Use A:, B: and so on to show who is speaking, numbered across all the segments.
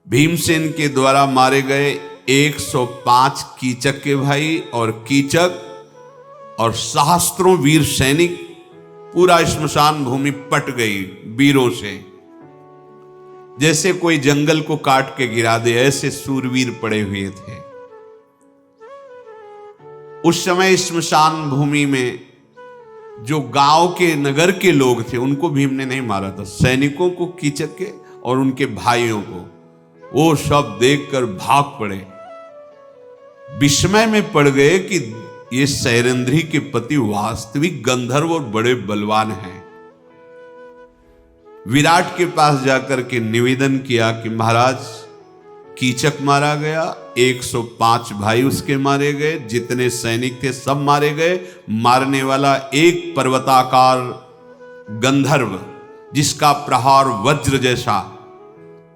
A: भीमसेन के द्वारा मारे गए 105 कीचक के भाई और कीचक और सहस्त्रों वीर सैनिक। पूरा श्मशान भूमि पट गई वीरों से, जैसे कोई जंगल को काट के गिरा दे, ऐसे सूरवीर पड़े हुए थे। उस समय श्मशान भूमि में जो गांव के नगर के लोग थे उनको भीम ने नहीं मारा था, सैनिकों को, कीचक के और उनके भाइयों को। वो सब देखकर भाग पड़े, विस्मय में पड़ गए कि ये सैरंध्री के पति वास्तविक गंधर्व और बड़े बलवान हैं। विराट के पास जाकर के निवेदन किया कि महाराज, कीचक मारा गया, 105 भाई उसके मारे गए, जितने सैनिक थे सब मारे गए। मारने वाला एक पर्वताकार गंधर्व जिसका प्रहार वज्र जैसा,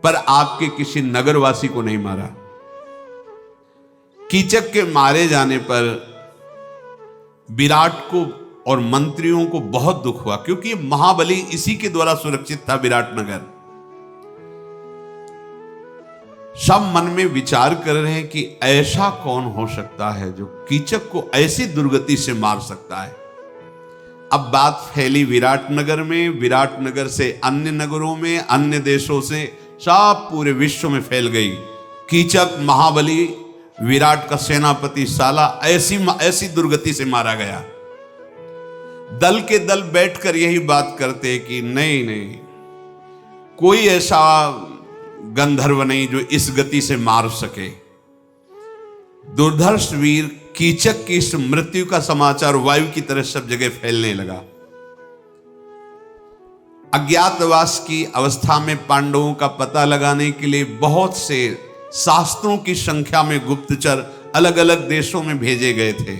A: पर आपके किसी नगरवासी को नहीं मारा। कीचक के मारे जाने पर विराट को और मंत्रियों को बहुत दुख हुआ, क्योंकि महाबली इसी के द्वारा सुरक्षित था विराटनगर। सब मन में विचार कर रहे हैं कि ऐसा कौन हो सकता है जो कीचक को ऐसी दुर्गति से मार सकता है। अब बात फैली विराटनगर में, विराटनगर से अन्य नगरों में, अन्य देशों से, सब पूरे विश्व में फैल गई। कीचक महाबली विराट का सेनापति साला ऐसी दुर्गति से मारा गया। दल के दल बैठकर यही बात करते कि नहीं नहीं, कोई ऐसा गंधर्व नहीं जो इस गति से मार सके। दुर्धर्ष वीर कीचक की इस मृत्यु का समाचार वायु की तरह सब जगह फैलने लगा। अज्ञातवास की अवस्था में पांडवों का पता लगाने के लिए बहुत से शास्त्रों की संख्या में गुप्तचर अलग अलग देशों में भेजे गए थे।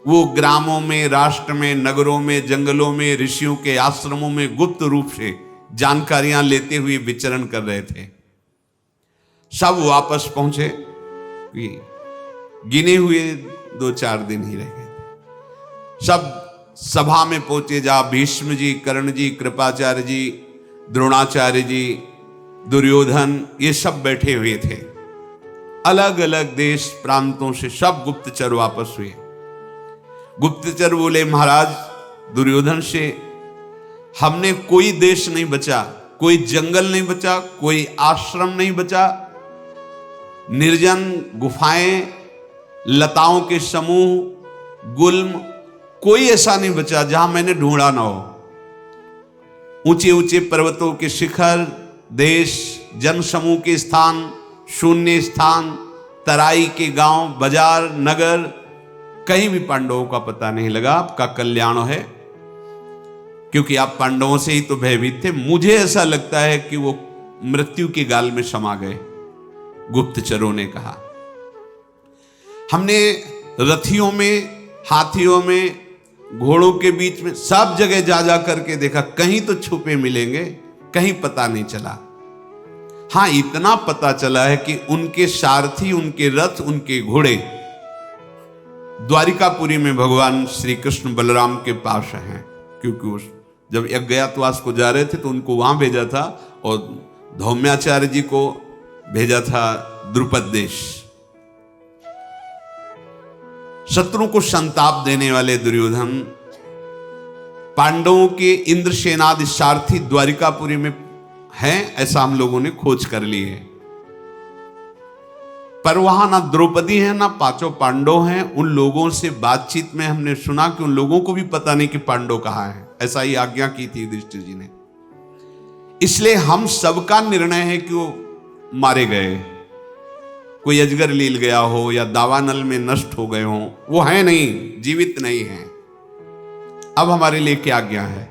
A: वो ग्रामों में, राष्ट्र में, नगरों में, जंगलों में, ऋषियों के आश्रमों में गुप्त रूप से जानकारियां लेते हुए विचरण कर रहे थे। सब वापस पहुंचे, गिने हुए 2-4 दिन ही रह गए थे। सब सभा में पहुंचे, जहां भीष्म जी, कर्ण जी, कृपाचार्य जी, द्रोणाचार्य जी, दुर्योधन, ये सब बैठे हुए थे। अलग अलग देश प्रांतों से सब गुप्तचर वापस हुए। गुप्तचर बोले, महाराज दुर्योधन से, हमने कोई देश नहीं बचा, कोई जंगल नहीं बचा, कोई आश्रम नहीं बचा, निर्जन गुफाएं, लताओं के समूह, गुल्म, कोई ऐसा नहीं बचा जहां मैंने ढूंढा ना हो। ऊंचे ऊंचे पर्वतों के शिखर, देश, जन समूह के स्थान, शून्य स्थान, तराई के गांव, बाजार, नगर, कहीं भी पांडवों का पता नहीं लगा। आपका कल्याण है, क्योंकि आप पांडवों से ही तो भयभीत थे। मुझे ऐसा लगता है कि वो मृत्यु के गाल में समा गए। गुप्तचरों ने कहा, हमने रथियों में, हाथियों में, घोड़ों के बीच में सब जगह जा जा करके देखा, कहीं तो छुपे मिलेंगे, कहीं पता नहीं चला। हां, इतना पता चला है कि उनके सारथी, उनके रथ, उनके घोड़े द्वारिकापुरी में भगवान श्री कृष्ण बलराम के पास हैं, क्योंकि उस जब यज्ञातवास को जा रहे थे तो उनको वहां भेजा था, और धौम्याचार्य जी को भेजा था द्रुपद देश। शत्रु को संताप देने वाले दुर्योधन, पांडवों के इंद्रसेनादि सारथी द्वारिकापुरी में हैं, ऐसा हम लोगों ने खोज कर ली है। पर वहां ना द्रौपदी है, ना 5 पांडव हैं। उन लोगों से बातचीत में हमने सुना कि उन लोगों को भी पता नहीं कि पांडव कहां हैं। ऐसा ही आज्ञा की थी युधिष्ठिर जी ने। इसलिए हम सबका निर्णय है कि वो मारे गए, कोई अजगर लील गया हो या दावानल में नष्ट हो गए हो, वो है नहीं, जीवित नहीं है। अब हमारे लिए क्या आज्ञा है?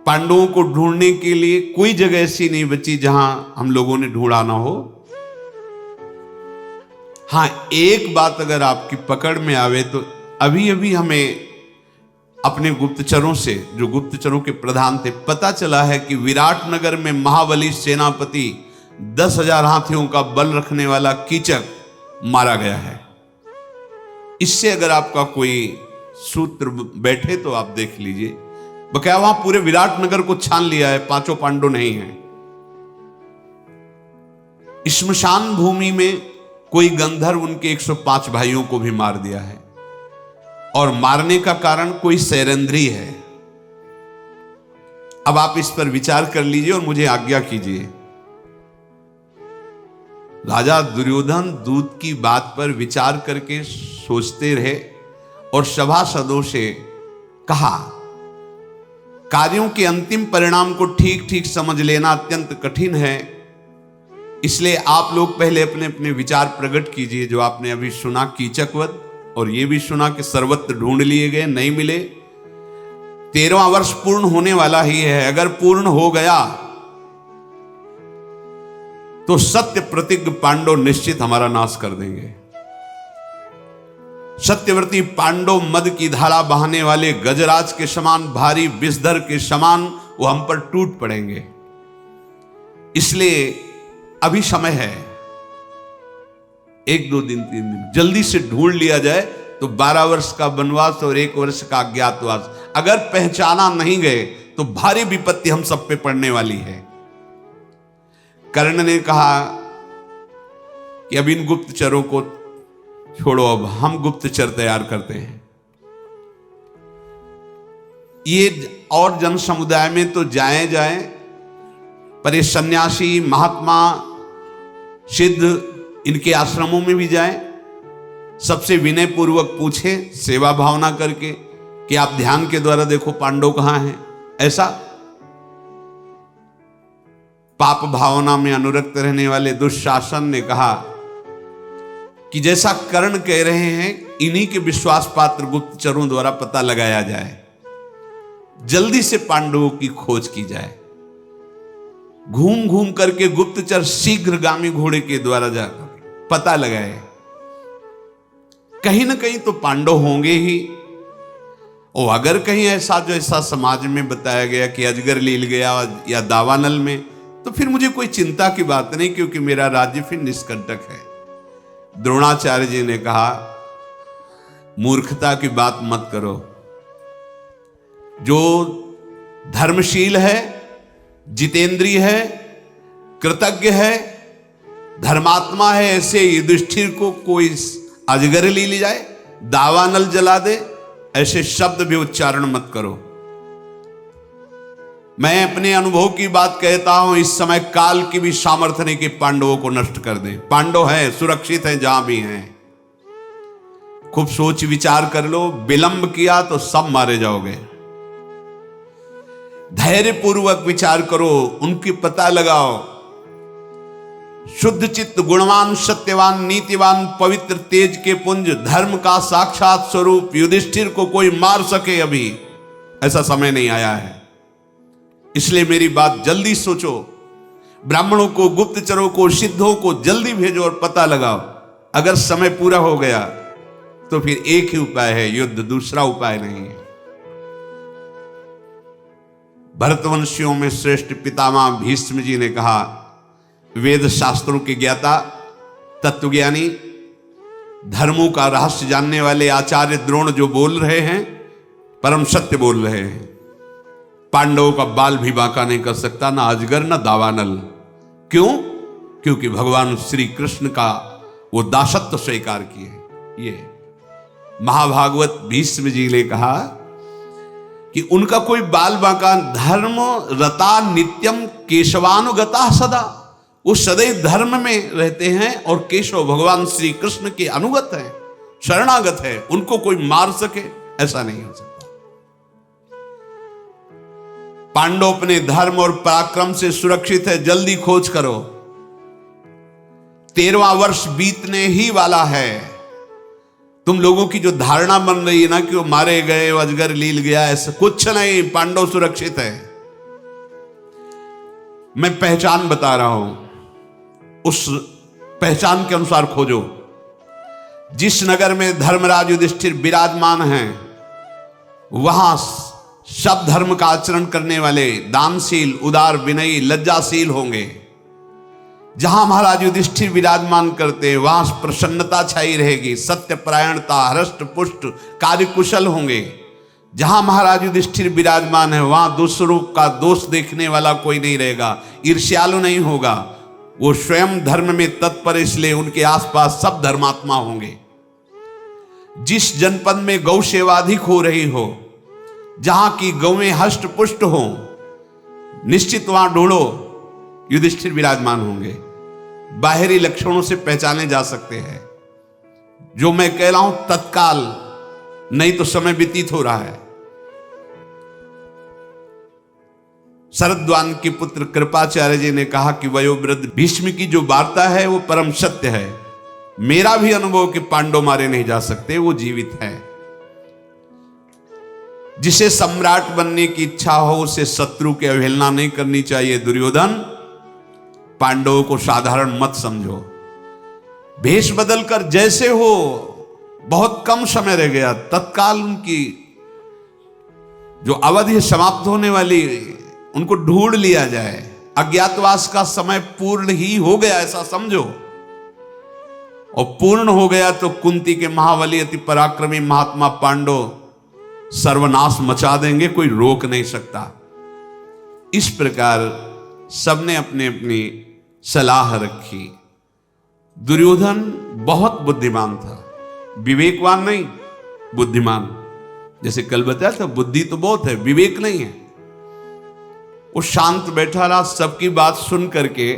A: पांडवों को ढूंढने के लिए कोई जगह ऐसी नहीं बची जहां हम लोगों ने ढूंढा ना हो। हां, एक बात अगर आपकी पकड़ में आवे तो अभी अभी हमें अपने गुप्तचरों से, जो गुप्तचरों के प्रधान थे, पता चला है कि विराटनगर में महाबली सेनापति 10,000 हाथियों का बल रखने वाला कीचक मारा गया है। इससे अगर आपका कोई सूत्र बैठे तो आप देख लीजिए। बकाया वहां पूरे विराटनगर को छान लिया है, 5 पांडव नहीं है। श्मशान भूमि में कोई गंधर्व उनके 105 भाइयों को भी मार दिया है, और मारने का कारण कोई सैरंध्री है। अब आप इस पर विचार कर लीजिए और मुझे आज्ञा कीजिए। राजा दुर्योधन दूत की बात पर विचार करके सोचते रहे और सभासदों से कहा, कार्यों के अंतिम परिणाम को ठीक ठीक समझ लेना अत्यंत कठिन है, इसलिए आप लोग पहले अपने अपने विचार प्रकट कीजिए। जो आपने अभी सुना कीचकवध, और ये भी सुना कि सर्वत्र ढूंढ लिए गए, नहीं मिले। 13वां वर्ष पूर्ण होने वाला ही है, अगर पूर्ण हो गया तो सत्य प्रतिज्ञ पांडव निश्चित हमारा नाश कर देंगे। सत्यव्रती पांडव मद की धारा बहाने वाले गजराज के समान, भारी विषधर के समान वो हम पर टूट पड़ेंगे। इसलिए अभी समय है, 1 2 दिन 3 दिन जल्दी से ढूंढ लिया जाए तो 12 वर्ष का वनवास और 1 वर्ष का अज्ञातवास, अगर पहचाना नहीं गए तो भारी विपत्ति हम सब पे पड़ने वाली है। कर्ण ने कहा कि अब इन गुप्तचरों को छोड़ो, अब हम गुप्तचर तैयार करते हैं। ये और जन समुदाय में तो जाए, पर ये सन्यासी, महात्मा, सिद्ध, इनके आश्रमों में भी जाए, सबसे विनय पूर्वक पूछे, सेवा भावना करके कि आप ध्यान के द्वारा देखो पांडव कहां हैं। ऐसा पाप भावना में अनुरक्त रहने वाले दुशासन ने कहा कि जैसा कर्ण कह रहे हैं, इन्हीं के विश्वास पात्र गुप्तचरों द्वारा पता लगाया जाए, जल्दी से पांडवों की खोज की जाए। घूम घूम करके गुप्तचर शीघ्रगामी घोड़े के द्वारा जाकर पता लगाए, कहीं ना कहीं तो पांडव होंगे ही। और अगर कहीं ऐसा जो ऐसा समाज में बताया गया कि अजगर लील गया या दावानल में, तो फिर मुझे कोई चिंता की बात नहीं, क्योंकि मेरा राज्य फिर निष्कंटक है। द्रोणाचार्य जी ने कहा, मूर्खता की बात मत करो। जो धर्मशील है, जितेंद्रिय है, कृतज्ञ है, धर्मात्मा है, ऐसे युधिष्ठिर को कोई अजगर ले जाए, दावानल जला दे, ऐसे शब्द भी उच्चारण मत करो। मैं अपने अनुभव की बात कहता हूं, इस समय काल की भी सामर्थ्य नहीं कि पांडवों को नष्ट कर दें। पांडव हैं, सुरक्षित हैं जहां भी हैं। खूब सोच विचार कर लो, विलंब किया तो सब मारे जाओगे। धैर्य पूर्वक विचार करो, उनकी पता लगाओ। शुद्ध चित्त, गुणवान, सत्यवान, नीतिवान, पवित्र, तेज के पुंज, धर्म का साक्षात स्वरूप युधिष्ठिर को कोई मार सके, अभी ऐसा समय नहीं आया है। इसलिए मेरी बात जल्दी सोचो, ब्राह्मणों को, गुप्तचरों को, सिद्धों को जल्दी भेजो और पता लगाओ। अगर समय पूरा हो गया तो फिर एक ही उपाय है, युद्ध, दूसरा उपाय नहीं है। भरतवंशियों में श्रेष्ठ पितामह भीष्म जी ने कहा, वेद शास्त्रों के ज्ञाता, तत्वज्ञानी, धर्मों का रहस्य जानने वाले आचार्य द्रोण जो बोल रहे हैं, परम सत्य बोल रहे हैं। पांडवों का बाल भी बांका नहीं कर सकता, ना अजगर ना दावानल। क्यों? क्योंकि भगवान श्री कृष्ण का वो दासत्व स्वीकार किए। ये महाभागवत भीष्म जी ने कहा कि उनका कोई बाल बांका, धर्म रता नित्यम केशवानुगता सदा, वो सदैव धर्म में रहते हैं और केशव भगवान श्री कृष्ण के अनुगत हैं, शरणागत है। उनको कोई मार सके ऐसा नहीं हो सकता। पांडव अपने धर्म और पराक्रम से सुरक्षित है, जल्दी खोज करो। 13वां वर्ष बीतने ही वाला है। तुम लोगों की जो धारणा बन रही है ना कि वो मारे गए, अजगर लील गया, ऐसा कुछ नहीं, पांडव सुरक्षित है। मैं पहचान बता रहा हूं, उस पहचान के अनुसार खोजो। जिस नगर में धर्मराज युधिष्ठिर विराजमान हैं, वहां सब धर्म का आचरण करने वाले दानशील, उदार, विनयी, लज्जाशील होंगे। जहां महाराज युधिष्ठिर विराजमान करते हैं वहां प्रसन्नता छाई रहेगी, सत्यपरायणता, हृष्ट पुष्ट, कार्यकुशल होंगे। जहां महाराज युधिष्ठिर विराजमान है वहां दूसरों का दोष देखने वाला कोई नहीं रहेगा, ईर्ष्यालु नहीं होगा, वो स्वयं धर्म में तत्पर, इसलिए उनके आसपास सब धर्मात्मा होंगे। जिस जनपद में गौ सेवा अधिक हो रही हो, जहां की गौएं हष्ट पुष्ट हो, निश्चित वहां ढूंढो युधिष्ठिर विराजमान होंगे। बाहरी लक्षणों से पहचाने जा सकते हैं। जो मैं कह रहा हूं तत्काल नहीं तो समय व्यतीत हो रहा है। शरद्वान के पुत्र कृपाचार्य जी ने कहा कि वयोवृद्ध भीष्म की जो वार्ता है वो परम सत्य है। मेरा भी अनुभव कि पांडव मारे नहीं जा सकते, वो जीवित है। जिसे सम्राट बनने की इच्छा हो उसे शत्रु की अवहेलना नहीं करनी चाहिए। दुर्योधन, पांडवों को साधारण मत समझो। भेष बदलकर जैसे हो, बहुत कम समय रह गया, तत्काल उनकी जो अवधि समाप्त होने वाली, उनको ढूंढ लिया जाए। अज्ञातवास का समय पूर्ण ही हो गया ऐसा समझो, और पूर्ण हो गया तो कुंती के महाबली अति पराक्रमी महात्मा पांडव सर्वनाश मचा देंगे, कोई रोक नहीं सकता। इस प्रकार सबने अपनी अपनी सलाह रखी। दुर्योधन बहुत बुद्धिमान था, विवेकवान नहीं, बुद्धिमान। जैसे कल बताया था, बुद्धि तो बहुत है, विवेक नहीं है। वो शांत बैठा रहा, सबकी बात सुन करके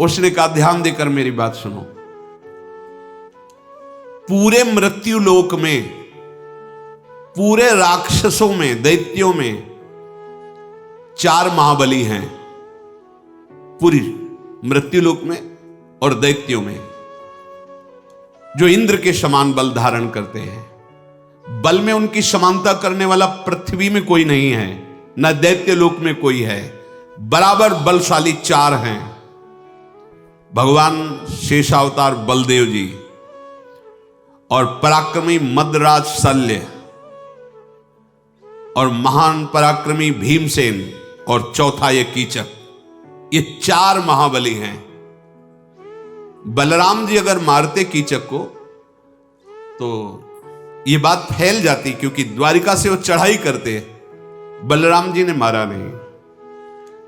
A: उसने कहा ध्यान देकर मेरी बात सुनो। पूरे मृत्यु लोक में, पूरे राक्षसों में, दैत्यों में 4 महाबली हैं। पूरी मृत्यु लोक में और दैत्यों में, जो इंद्र के समान बल धारण करते हैं। बल में उनकी समानता करने वाला पृथ्वी में कोई नहीं है, न दैत्य लोक में कोई है। बराबर बलशाली 4 हैं। भगवान शेषावतार बलदेव जी, और पराक्रमी मद्राज शल्य, और महान पराक्रमी भीमसेन, और चौथा ये कीचक। ये 4 महाबली हैं। बलराम जी अगर मारते कीचक को तो ये बात फैल जाती, क्योंकि द्वारिका से वो चढ़ाई करते। बलराम जी ने मारा नहीं।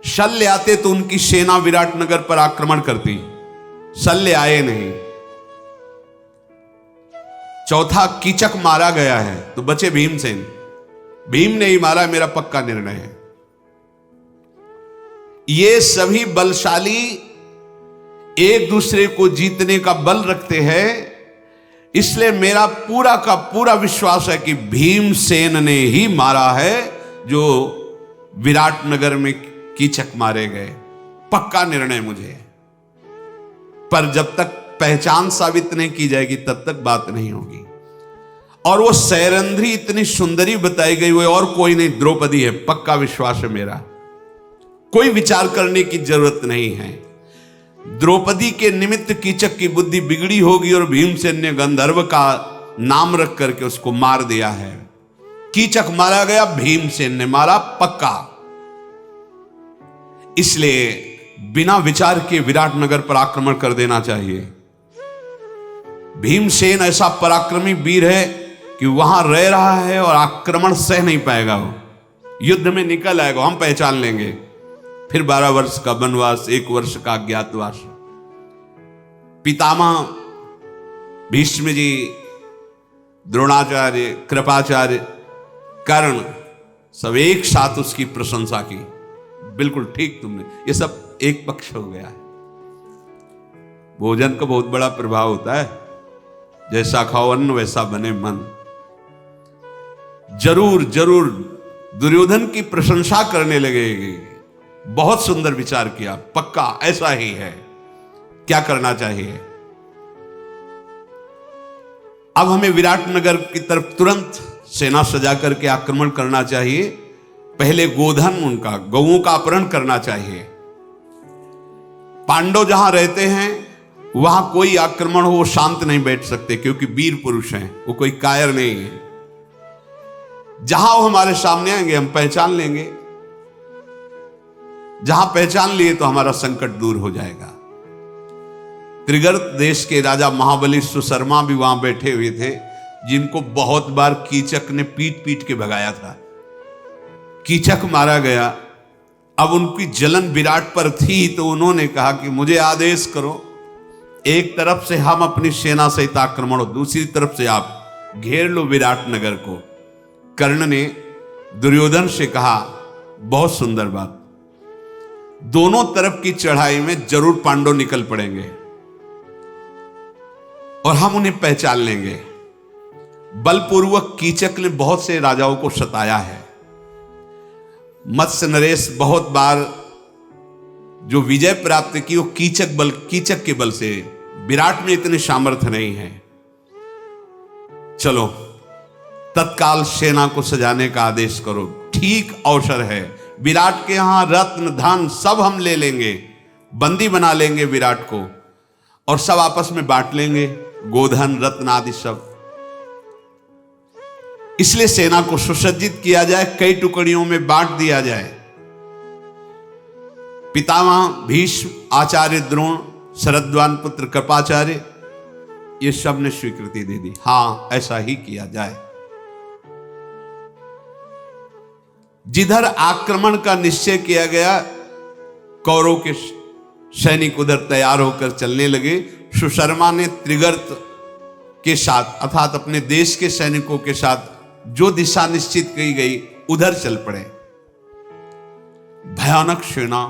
A: शल्य आते तो उनकी सेना विराटनगर पर आक्रमण करती, शल्य आए नहीं। चौथा कीचक मारा गया है तो बचे भीमसेन। भीम ने ही मारा, मेरा पक्का निर्णय है। ये सभी बलशाली एक दूसरे को जीतने का बल रखते हैं, इसलिए मेरा पूरा का पूरा विश्वास है कि भीमसेन ने ही मारा है जो विराटनगर में कीचक मारे गए। पक्का निर्णय मुझे। पर जब तक पहचान साबित नहीं की जाएगी तब तक बात नहीं होगी। और वो सैरंध्री इतनी सुंदरी बताई गई, वो और कोई नहीं, द्रौपदी है। पक्का विश्वास है मेरा, कोई विचार करने की जरूरत नहीं है। द्रौपदी के निमित्त कीचक की बुद्धि बिगड़ी होगी, और भीमसेन ने गंधर्व का नाम रख करके उसको मार दिया है। कीचक मारा गया, भीमसेन ने मारा, पक्का। इसलिए बिना विचार के विराटनगर पर आक्रमण कर देना चाहिए। भीमसेन ऐसा पराक्रमी वीर है कि वहां रह रहा है और आक्रमण सह नहीं पाएगा। वो युद्ध में निकल आएगा, हम पहचान लेंगे। फिर 12 वर्ष का वनवास, 1 वर्ष का अज्ञातवास। पितामह भीष्म जी, द्रोणाचार्य, कृपाचार्य, कर्ण, सब एक साथ उसकी प्रशंसा की। बिल्कुल ठीक तुमने, ये सब एक पक्ष हो गया है। भोजन का बहुत बड़ा प्रभाव होता है। जैसा खाओ अन्न वैसा बने मन। जरूर जरूर दुर्योधन की प्रशंसा करने लगेगी। बहुत सुंदर विचार किया, पक्का ऐसा ही है। क्या करना चाहिए? अब हमें विराटनगर की तरफ तुरंत सेना सजा करके आक्रमण करना चाहिए। पहले गोधन, उनका गौओं का अपहरण करना चाहिए। पांडव जहां रहते हैं वहां कोई आक्रमण हो, वो शांत नहीं बैठ सकते, क्योंकि वीर पुरुष हैं, वो कोई कायर नहीं है। जहां वो हमारे सामने आएंगे हम पहचान लेंगे। जहां पहचान लिए तो हमारा संकट दूर हो जाएगा। त्रिगर्त देश के राजा महाबली सुशर्मा भी वहां बैठे हुए थे, जिनको बहुत बार कीचक ने पीट पीट के भगाया था। कीचक मारा गया, अब उनकी जलन विराट पर थी, तो उन्होंने कहा कि मुझे आदेश करो, एक तरफ से हम अपनी सेना सहित आक्रमण, दूसरी तरफ से आप घेर लो विराट नगर को। कर्ण ने दुर्योधन से कहा, बहुत सुंदर बात, दोनों तरफ की चढ़ाई में जरूर पांडव निकल पड़ेंगे और हम उन्हें पहचान लेंगे। बलपूर्वक कीचक ने बहुत से राजाओं को सताया है। मत्स्य नरेश बहुत बार जो विजय प्राप्त की वो कीचक के बल से, विराट में इतने सामर्थ्य नहीं है। चलो तत्काल सेना को सजाने का आदेश करो, ठीक अवसर है। विराट के यहां रत्न धन सब हम ले लेंगे, बंदी बना लेंगे विराट को और सब आपस में बांट लेंगे, गोधन रत्न आदि सब। इसलिए सेना को सुसज्जित किया जाए, कई टुकड़ियों में बांट दिया जाए। पितामह भीष्म, आचार्य द्रोण, शरद्वान पुत्र कृपाचार्य, ये सब ने स्वीकृति दे दी, हां ऐसा ही किया जाए। जिधर आक्रमण का निश्चय किया गया, कौरव के सैनिक उधर तैयार होकर चलने लगे। सुशर्मा ने त्रिगर्त के साथ अर्थात अपने देश के सैनिकों के साथ जो दिशा निश्चित की गई उधर चल पड़े। भयानक सेना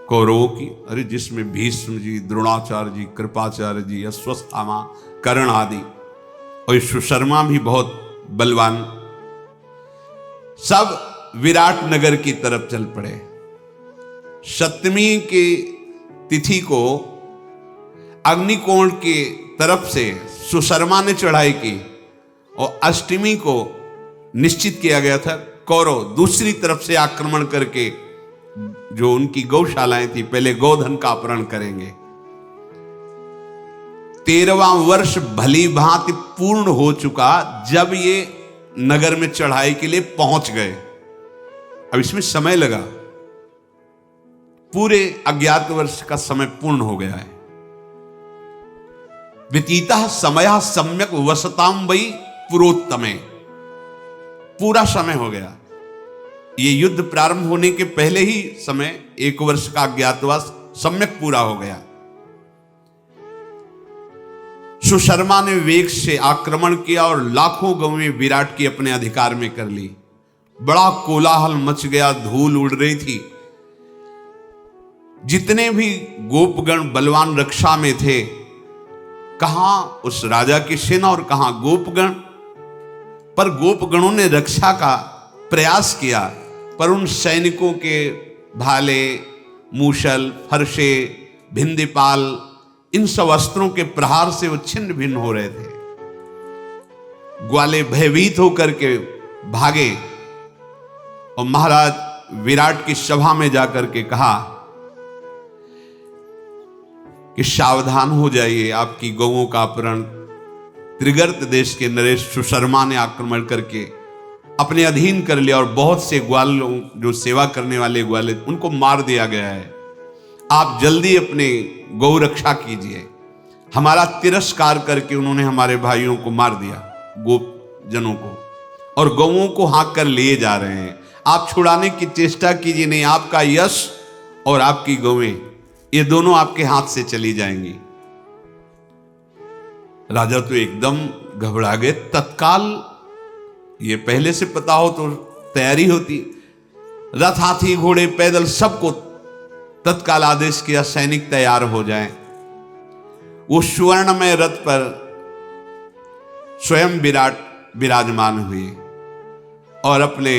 A: कौरवों की, अरे जिसमें भीष्म जी, द्रोणाचार्य जी, कृपाचार्य जी, अश्वत्थामा, कर्ण आदि, और सुशर्मा भी बहुत बलवान, सब विराट नगर की तरफ चल पड़े। सप्तमी की तिथि को अग्निकोण की तरफ से सुशर्मा ने चढ़ाई की और अष्टमी को निश्चित किया गया था कौरव दूसरी तरफ से आक्रमण करके जो उनकी गौशालाएं थी, पहले गोधन का अपहरण करेंगे। 13वां वर्ष भली भांति पूर्ण हो चुका जब ये नगर में चढ़ाई के लिए पहुंच गए। अब इसमें समय लगा, पूरे अज्ञात वर्ष का समय पूर्ण हो गया है। व्यतीतः समयः सम्यक वसताम वै पुरोत्तमे, पूरा समय हो गया। ये युद्ध प्रारंभ होने के पहले ही समय, 1 वर्ष का अज्ञातवास सम्यक पूरा हो गया। सुशर्मा ने वेग से आक्रमण किया और लाखों गौवें विराट की अपने अधिकार में कर ली। बड़ा कोलाहल मच गया, धूल उड़ रही थी। जितने भी गोपगण बलवान रक्षा में थे, कहां उस राजा की सेना और कहां गोपगण, पर गोपगणों ने रक्षा का प्रयास किया, पर उन सैनिकों के भाले, मूसल, फरसे, भिंदीपाल, इन सब अस्त्रों के प्रहार से वो छिन्न भिन्न हो रहे थे। ग्वाले भयभीत होकर के भागे और महाराज विराट की सभा में जाकर के कहा कि सावधान हो जाइए, आपकी गौओं का अपहरण त्रिगर्त देश के नरेश सुशर्मा ने आक्रमण करके अपने अधीन कर लिया और बहुत से ग्वालों, जो सेवा करने वाले ग्वाले, उनको मार दिया गया है। आप जल्दी अपने गौ रक्षा कीजिए। हमारा तिरस्कार करके उन्होंने हमारे भाइयों को मार दिया, गोप जनों को, और गौओं को हाँक कर लिए जा रहे हैं। आप छुड़ाने की चेष्टा कीजिए, नहीं आपका यश और आपकी गौएं ये दोनों आपके हाथ से चली जाएंगी। राजा तो एकदम घबरा गए। तत्काल, ये पहले से पता हो तो तैयारी होती, रथ, हाथी, घोड़े, पैदल सबको तत्काल आदेश किया सैनिक तैयार हो जाएं। वो सुवर्णमय रथ पर स्वयं विराट विराजमान हुए और अपने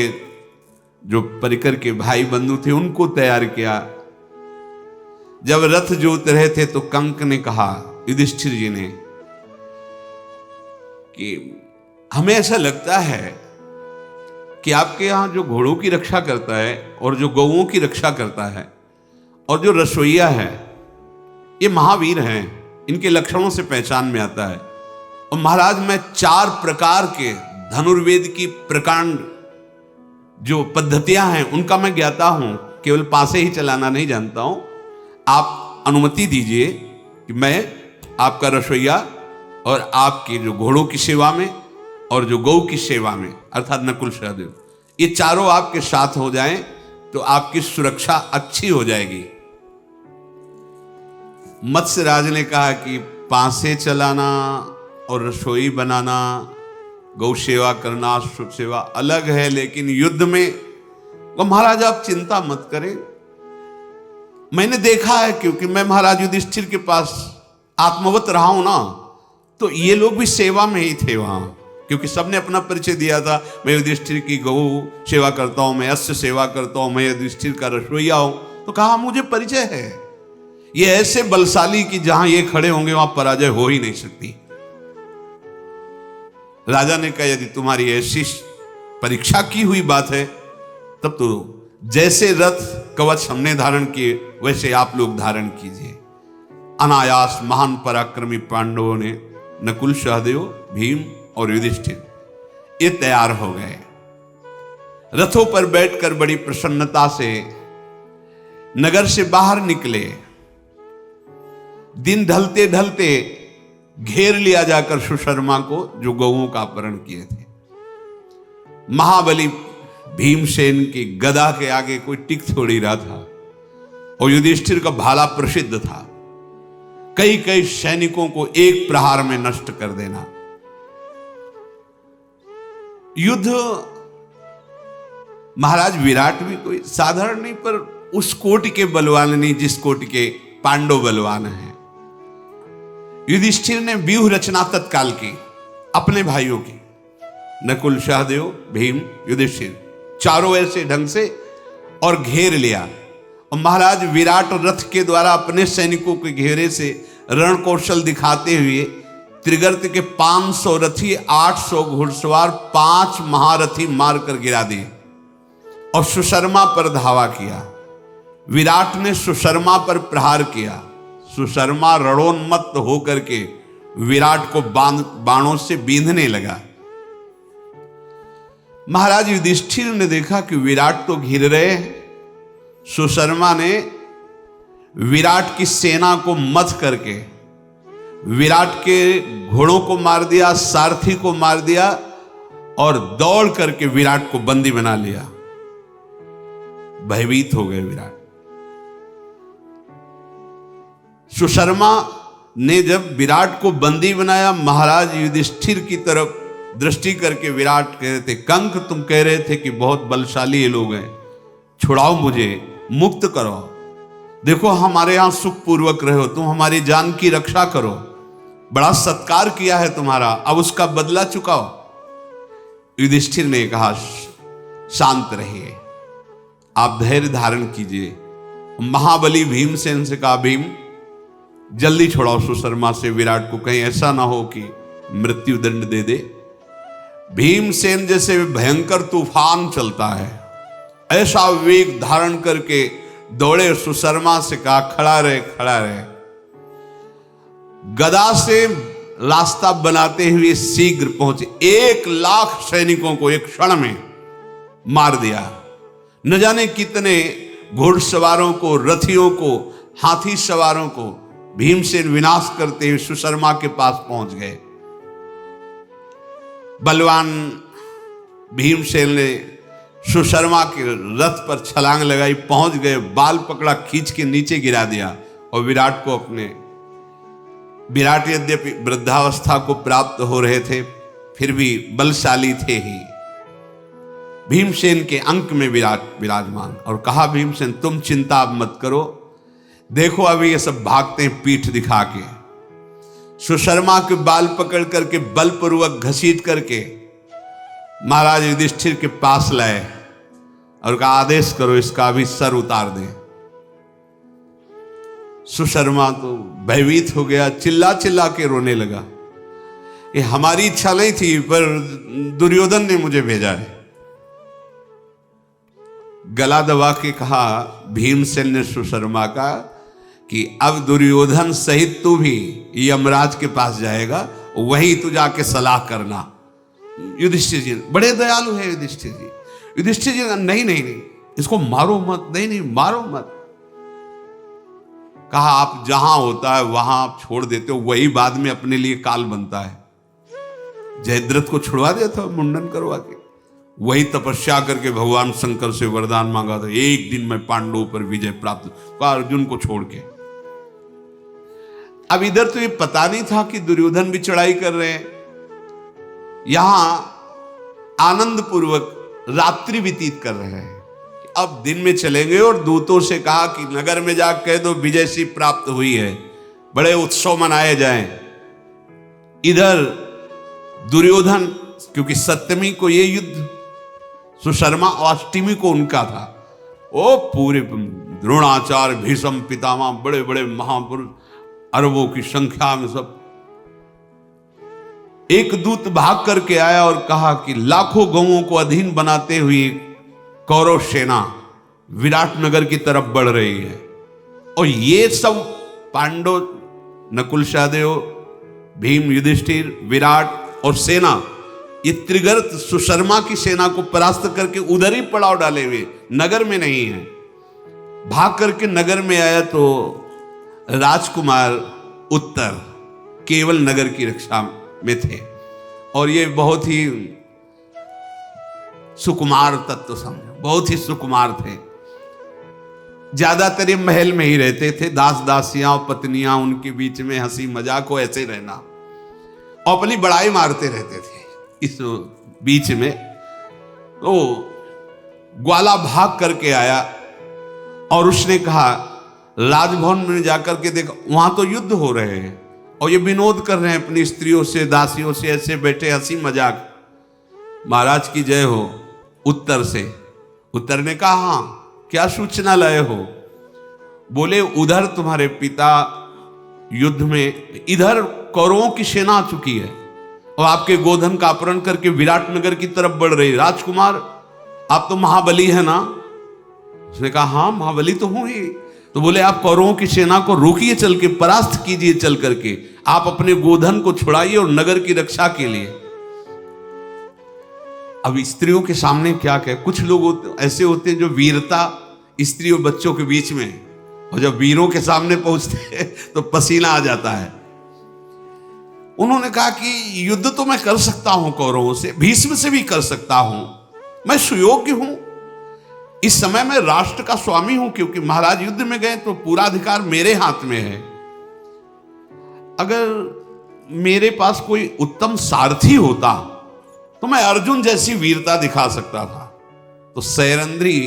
A: जो परिकर के भाई बंधु थे उनको तैयार किया। जब रथ जोत रहे थे तो कंक ने कहा युधिष्ठिर जी ने कि हमें ऐसा लगता है कि आपके यहां जो घोड़ों की रक्षा करता है और जो गौओं की रक्षा करता है और जो रसोइया है, ये महावीर हैं, इनके लक्षणों से पहचान में आता है। और महाराज, मैं 4 प्रकार के धनुर्वेद की प्रकांड जो पद्धतियां हैं उनका मैं ज्ञाता हूं, केवल पासे ही चलाना नहीं जानता हूं। आप अनुमति दीजिए कि मैं आपका रसोइया और आपके जो घोड़ों की सेवा में और जो गौ की सेवा में, अर्थात नकुल सहदेव, ये चारों आपके साथ हो जाएं तो आपकी सुरक्षा अच्छी हो जाएगी। मत्स्य राज ने कहा कि पांसे चलाना और रसोई बनाना, गौ सेवा करना, शुभ सेवा अलग है, लेकिन युद्ध में वो महाराज आप चिंता मत करें। मैंने देखा है, क्योंकि मैं महाराज युधिष्ठिर के पास आत्मवत रहा हूं ना, तो ये लोग भी सेवा में ही थे वहां, क्योंकि सबने अपना परिचय दिया था। मैं युधिष्ठिर की गौ सेवा करता हूं, मैं अश्व सेवा करता हूं, मैं युधिष्ठिर का रसोईया हूं। तो कहा मुझे परिचय है। ये ऐसे बलशाली कि जहां ये खड़े होंगे वहां पराजय हो ही नहीं सकती। राजा ने कहा यदि तुम्हारी ऐसी परीक्षा की हुई बात है, तब तो जैसे रथ कवच हमने धारण किए वैसे आप लोग धारण कीजिए। अनायास महान पराक्रमी पांडवों ने नकुल, सहदेव, भीम और युधिष्ठिर ये तैयार हो गए। रथों पर बैठकर बड़ी प्रसन्नता से नगर से बाहर निकले। दिन ढलते ढलते घेर लिया जाकर सुशर्मा को, जो गौओं का अपहरण किए थे। महाबली भीमसेन की गदा के आगे कोई टिक थोड़ी रहा था, और युधिष्ठिर का भाला प्रसिद्ध था, कई कई सैनिकों को एक प्रहार में नष्ट कर देना। युद्ध महाराज विराट भी कोई साधारण नहीं, पर उस कोटि के बलवान नहीं जिस कोटि के पांडव बलवान हैं। युधिष्ठिर ने व्यूह रचना तत्काल की अपने भाइयों की, नकुल, सहदेव, भीम, युधिष्ठिर, चारों ऐसे ढंग से, और घेर लिया। और महाराज विराट रथ के द्वारा अपने सैनिकों के घेरे से रण कौशल दिखाते हुए त्रिगर्त के 500 रथी, 800 घुड़सवार, 5 महारथी मारकर गिरा दिए और सुशर्मा पर धावा किया। विराट ने सुशर्मा पर प्रहार किया। सुशर्मा रणोन्मत्त होकर के विराट को बाणों से बींधने लगा। महाराज युधिष्ठिर ने देखा कि विराट तो घिर रहे हैं। सुशर्मा ने विराट की सेना को मथ करके विराट के घोड़ों को मार दिया, सारथी को मार दिया, और दौड़ करके विराट को बंदी बना लिया। भयभीत हो गए विराट। सुशर्मा ने जब विराट को बंदी बनाया, महाराज युधिष्ठिर की तरफ दृष्टि करके विराट कह रहे थे, कंक तुम कह रहे थे कि बहुत बलशाली ये लोग हैं, छुड़ाओ मुझे, मुक्त करो। देखो हमारे यहां सुखपूर्वक रहे हो, तुम हमारी जान की रक्षा करो, बड़ा सत्कार किया है तुम्हारा, अब उसका बदला चुकाओ। युधिष्ठिर ने कहा शांत रहिए, आप धैर्य धारण कीजिए। महाबली भीमसेन से कहा, भीम जल्दी छुड़ाओ सुशर्मा से विराट को, कहीं ऐसा ना हो कि मृत्यु दंड दे दे। भीमसेन जैसे भयंकर तूफान चलता है, ऐसा वेग धारण करके दौड़े। सुशर्मा से कहा खड़ा रहे, खड़ा रहे। गदा से रास्ता बनाते हुए शीघ्र पहुंचे। 1,00,000 सैनिकों को एक क्षण में मार दिया। न जाने कितने घुड़सवारों को, रथियों को, हाथी सवारों को भीमसेन विनाश करते हुए सुशर्मा के पास पहुंच गए। बलवान भीमसेन ने सुशर्मा के रथ पर छलांग लगाई, पहुंच गए, बाल पकड़ा, खींच के नीचे गिरा दिया। और विराट को विराट यद्यपि वृद्धावस्था को प्राप्त हो रहे थे, फिर भी बलशाली थे ही। भीमसेन के अंक में विराट विराजमान, और कहा भीमसेन तुम चिंता मत करो, देखो अभी ये सब भागते हैं पीठ दिखा के। सुशर्मा के बाल पकड़ करके बलपूर्वक घसीट करके महाराज युधिष्ठिर के पास लाए और कहा आदेश करो इसका अभी सर उतार दें। सुशर्मा तो भयभीत हो गया, चिल्ला चिल्ला के रोने लगा, ये हमारी इच्छा नहीं थी, पर दुर्योधन ने मुझे भेजा है। गला दबा के कहा भीमसेन ने सुशर्मा का कि अब दुर्योधन सहित तू भी यमराज के पास जाएगा, वहीं तू जाके सलाह करना। युधिष्ठिर जी बड़े दयालु है युधिष्ठिर जी। युधिष्ठिर जी नहीं नहीं नहीं, इसको मारो मत, नहीं नहीं मारो मत। कहा आप जहां होता है वहां आप छोड़ देते हो, वही बाद में अपने लिए काल बनता है। जयद्रथ को छुड़वा दिया था मुंडन करवा के, वही तपस्या करके भगवान शंकर से वरदान मांगा था, एक दिन में पांडवों पर विजय प्राप्त का, अर्जुन को छोड़ के। अब इधर तो ये पता नहीं था कि दुर्योधन भी चढ़ाई कर रहे हैं, यहां आनंद पूर्वक रात्रि व्यतीत कर रहे हैं। अब दिन में चलेंगे और दूतों से कहा कि नगर में जाकर कह दो विजय सी प्राप्त हुई है, बड़े उत्सव मनाए जाएं। इधर दुर्योधन, क्योंकि सप्तमी को ये युद्ध सुशर्मा और अष्टमी को उनका था, ओ पूरे द्रोणाचार्य, भीष्म पितामह, बड़े बड़े महापुरुष, अरबों की संख्या में सब। एक दूत भाग करके आया और कहा कि लाखों गौओं को अधीन बनाते हुए कौरव सेना विराट नगर की तरफ बढ़ रही है, और ये सब पांडव, नकुल सहदेव, भीम, युधिष्ठिर, विराट और सेना, ये त्रिगर्त सुशर्मा की सेना को परास्त करके उधर ही पड़ाव डाले हुए, नगर में नहीं है। भाग करके नगर में आया तो राजकुमार उत्तर केवल नगर की रक्षा में थे, और ये बहुत ही सुकुमार तत्व समझो, बहुत ही सुकुमार थे। ज्यादातर ये महल में ही रहते थे, दास दासियां और पत्नियां उनके बीच में हंसी मजाक हो, ऐसे रहना, और अपनी बड़ाई मारते रहते थे। इस बीच में तो ग्वाला भाग करके आया और उसने कहा, राजभवन में जाकर के देखा, वहां तो युद्ध हो रहे हैं और ये विनोद कर रहे हैं अपनी स्त्रियों से, दासियों से, ऐसे बैठे हंसी मजाक। महाराज की जय हो। उत्तर से, उत्तर ने कहा, हाँ क्या सूचना लाए हो? बोले, उधर तुम्हारे पिता युद्ध में, इधर कौरवों की सेना आ चुकी है और आपके गोधन का अपहरण करके विराट नगर की तरफ बढ़ रही। राजकुमार, आप तो महाबली है ना? उसने कहा, हाँ महाबली तो हूं ही। तो बोले, आप कौरवों की सेना को रोकिए, चल के परास्त कीजिए, चल करके आप अपने गोधन को छुड़ाइए और नगर की रक्षा के लिए। अब स्त्रियों के सामने क्या कहे? कुछ लोग ऐसे होते हैं जो वीरता स्त्री और बच्चों के बीच में, और जब वीरों के सामने पहुंचते हैं तो पसीना आ जाता है। उन्होंने कहा कि युद्ध तो मैं कर सकता हूं कौरवों से, भीष्म से भी कर सकता हूं, मैं सुयोग्य हूं। इस समय मैं राष्ट्र का स्वामी हूं, क्योंकि महाराज युद्ध में गए तो पूरा अधिकार मेरे हाथ में है। अगर मेरे पास कोई उत्तम सारथी होता तो मैं अर्जुन जैसी वीरता दिखा सकता था। तो सैरंध्री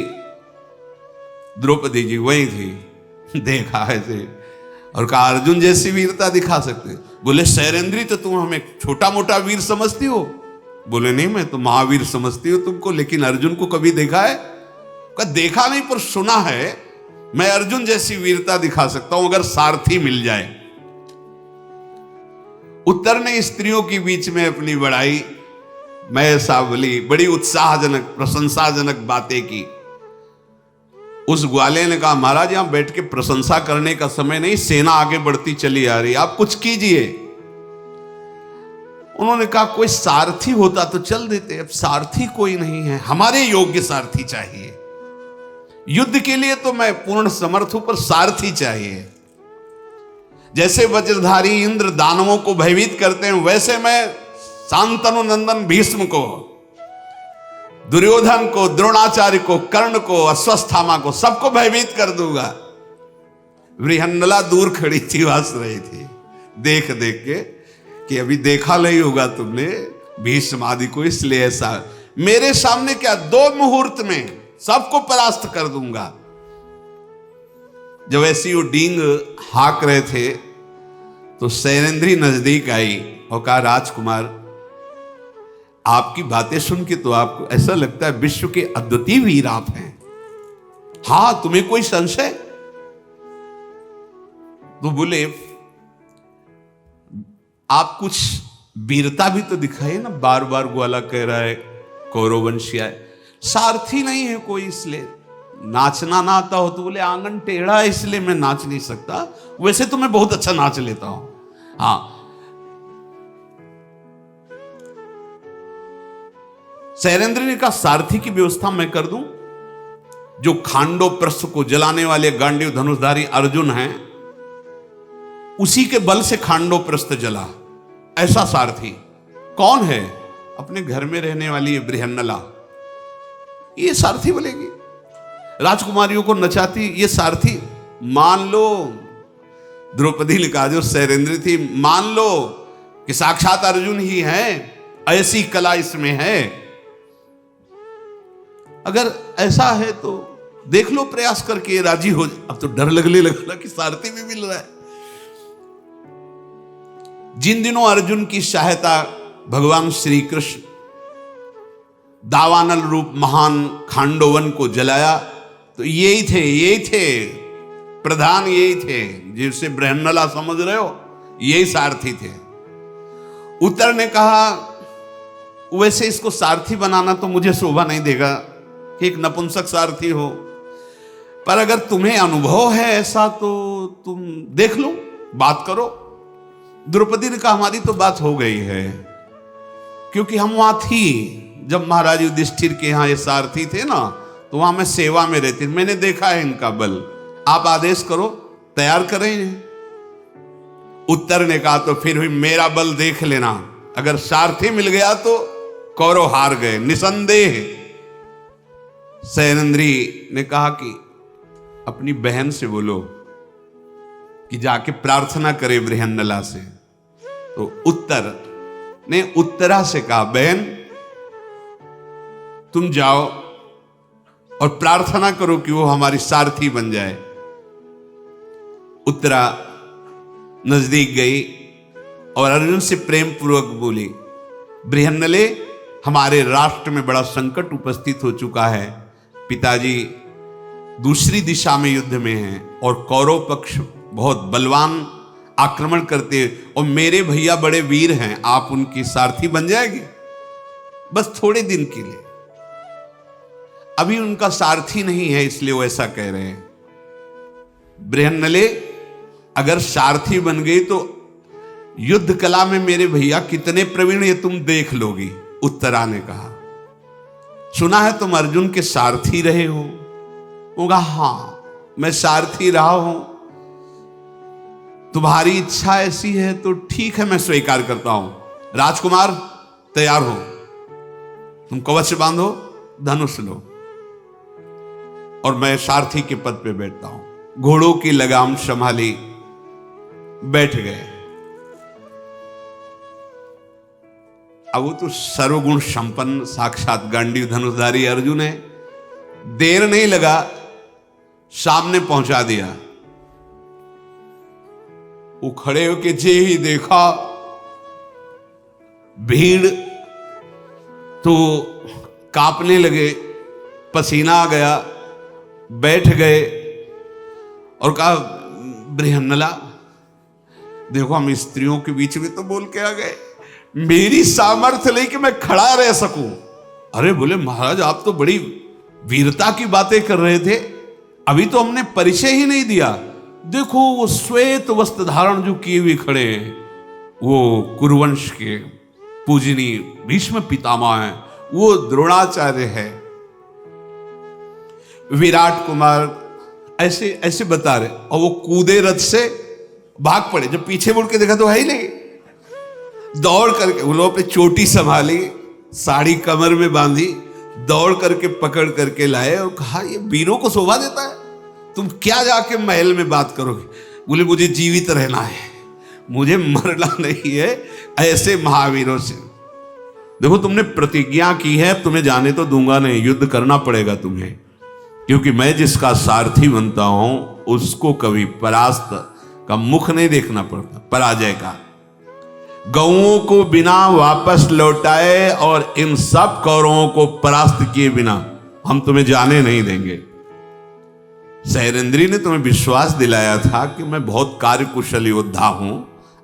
A: द्रौपदी जी वही थी, देखा ऐसे और कहा, अर्जुन जैसी वीरता दिखा सकते? बोले, सैरंध्री तो तुम हमें छोटा मोटा वीर समझती हो? बोले, नहीं मैं तो महावीर समझती हूं तुमको, लेकिन अर्जुन को कभी देखा है? कहा, देखा नहीं पर सुना है, मैं अर्जुन जैसी वीरता दिखा सकता हूं अगर सारथी मिल जाए। उत्तर ने स्त्रियों के बीच में अपनी बड़ाई, मैं ऐसा बोली, बड़ी उत्साहजनक प्रशंसाजनक बातें की। उस ग्वाले ने कहा, महाराज यहां बैठ के प्रशंसा करने का समय नहीं, सेना आगे बढ़ती चली आ रही, आप कुछ कीजिए। उन्होंने कहा, कोई सारथी होता तो चल देते, अब सारथी कोई नहीं है, हमारे योग्य सारथी चाहिए। युद्ध के लिए तो मैं पूर्ण समर्थ हूं, पर सारथी चाहिए। जैसे वज्रधारी इंद्र दानवों को भयभीत करते हैं, वैसे मैं शांतनु नंदन भीष्म को, दुर्योधन को, द्रोणाचार्य को, कर्ण को, अश्वत्थामा को, सबको भयभीत कर दूंगा। बृहन्नला दूर खड़ी थी, हंस रही थी देख देख के कि अभी देखा नहीं होगा तुमने भीष्म आदि को, इसलिए ऐसा मेरे सामने क्या 2 मुहूर्त में सबको परास्त कर दूंगा। जब ऐसी वो डींग हाक रहे थे तो सैरंध्री नजदीक आई और कहा, राजकुमार आपकी बातें सुन के तो आपको ऐसा लगता है विश्व के अद्वितीय वीर आप हैं। हां, तुम्हें कोई संशय? तो बोले, आप कुछ वीरता भी तो दिखाइए ना, बार बार ग्वाला कह रहा है कौरववंशी है, सारथी नहीं है कोई, इसलिए नाचना ना आता हो। तो बोले, आंगन टेढ़ा है इसलिए मैं नाच नहीं सकता, वैसे तो मैं बहुत अच्छा नाच लेता हूं। हाँ, सैरेंद्र ने कहा, सारथी की व्यवस्था मैं कर दूं। जो खांडो प्रस्थ को जलाने वाले गांडीव धनुषधारी अर्जुन हैं, उसी के बल से खांडो प्रस्थ जला, ऐसा सारथी। कौन है? अपने घर में रहने वाली बृहन्नला, ये सारथी बोलेगी। राजकुमारियों को नचाती ये सारथी। मान लो, द्रौपदी ने कहा जो सैरेंद्री थी, मान लो कि साक्षात अर्जुन ही है, ऐसी कला इसमें है, अगर ऐसा है तो देख लो प्रयास करके राजी हो। अब तो डर लगने लगा कि सारथी भी मिल रहा है। जिन दिनों अर्जुन की सहायता भगवान श्री कृष्ण दावानल रूप महान खांडोवन को जलाया, तो यही थे प्रधान, यही थे जिसे बृहन्नला समझ रहे हो, यही सारथी थे। उत्तर ने कहा वैसे इसको सारथी बनाना तो मुझे शोभा नहीं देगा कि एक नपुंसक सारथी हो, पर अगर तुम्हें अनुभव है ऐसा तो तुम देख लो, बात करो। द्रौपदी ने कहा हमारी तो बात हो गई है, क्योंकि हम वहां थी जब महाराज युधिष्ठिर के यहाँ ये सारथी थे ना, तो वहां मैं सेवा में रहती, मैंने देखा है इनका बल, आप आदेश करो, तैयार करें इन्हें। उत्तर ने कहा तो फिर भी मेरा बल देख लेना, अगर सारथी मिल गया तो कौरव हार गए निसंदेह। सैरेंद्री ने कहा कि अपनी बहन से बोलो कि जाके प्रार्थना करे बृहन्नला से। तो उत्तर ने उत्तरा से कहा बहन तुम जाओ और प्रार्थना करो कि वो हमारी सारथी बन जाए। उत्तरा नजदीक गई और अर्जुन से प्रेम पूर्वक बोली, बृहन्नले हमारे राष्ट्र में बड़ा संकट उपस्थित हो चुका है, पिताजी दूसरी दिशा में युद्ध में हैं और कौरव पक्ष बहुत बलवान आक्रमण करते हैं और मेरे भैया बड़े वीर हैं, आप उनकी सारथी बन जाएगी बस थोड़े दिन के लिए। अभी उनका सारथी नहीं है इसलिए वो ऐसा कह रहे हैं। बृहन्नले अगर सारथी बन गई तो युद्ध कला में मेरे भैया कितने प्रवीण ये तुम देख लोगी। उत्तरा ने कहा सुना है तुम अर्जुन के सारथी रहे हो। होगा हाँ मैं सारथी रहा हूं, तुम्हारी इच्छा ऐसी है तो ठीक है मैं स्वीकार करता हूं। राजकुमार तैयार हो, तुम कवच बांधो, धनुष लो और मैं सारथी के पद पे बैठता हूं। घोड़ों की लगाम संभाली, बैठ गए। अब वो तो सर्वगुण संपन्न साक्षात गांडीव धनुषधारी अर्जुन है। देर नहीं लगा, सामने पहुंचा दिया। वो खड़े होके जे ही देखा भीड़ तो कांपने लगे, पसीना आ गया, बैठ गए और कहा बृहन्नला देखो हम स्त्रियों के बीच में तो बोल के आ गए, मेरी सामर्थ्य नहीं कि मैं खड़ा रह सकूं। अरे बोले महाराज आप तो बड़ी वीरता की बातें कर रहे थे, अभी तो हमने परिचय ही नहीं दिया। देखो वो श्वेत वस्त्र धारण जो किए हुए खड़े हैं वो कुरुवंश के पूजनीय भीष्म पितामह हैं, वो द्रोणाचार्य है। विराट कुमार ऐसे ऐसे बता रहे और वो कूदे रथ से भाग पड़े। जब पीछे मुड़ के देखा तो है ही नहीं, दौड़ करके वो लोग अपनी चोटी संभाली, साड़ी कमर में बांधी, दौड़ करके पकड़ करके लाए और कहा ये वीरों को शोभा देता है, तुम क्या जाके महल में बात करोगे। बोले मुझे जीवित रहना है, मुझे मरना नहीं है ऐसे महावीरों से। देखो तुमने प्रतिज्ञा की है, तुम्हें जाने तो दूंगा नहीं, युद्ध करना पड़ेगा तुम्हें, क्योंकि मैं जिसका सारथी बनता हूं उसको कभी परास्त का मुख नहीं देखना पड़ता, पराजय का। गौओं को बिना वापस लौटाए और इन सब कौरवों को परास्त किए बिना हम तुम्हें जाने नहीं देंगे। सैरेंद्री ने तुम्हें विश्वास दिलाया था कि मैं बहुत कार्यकुशल योद्धा हूं,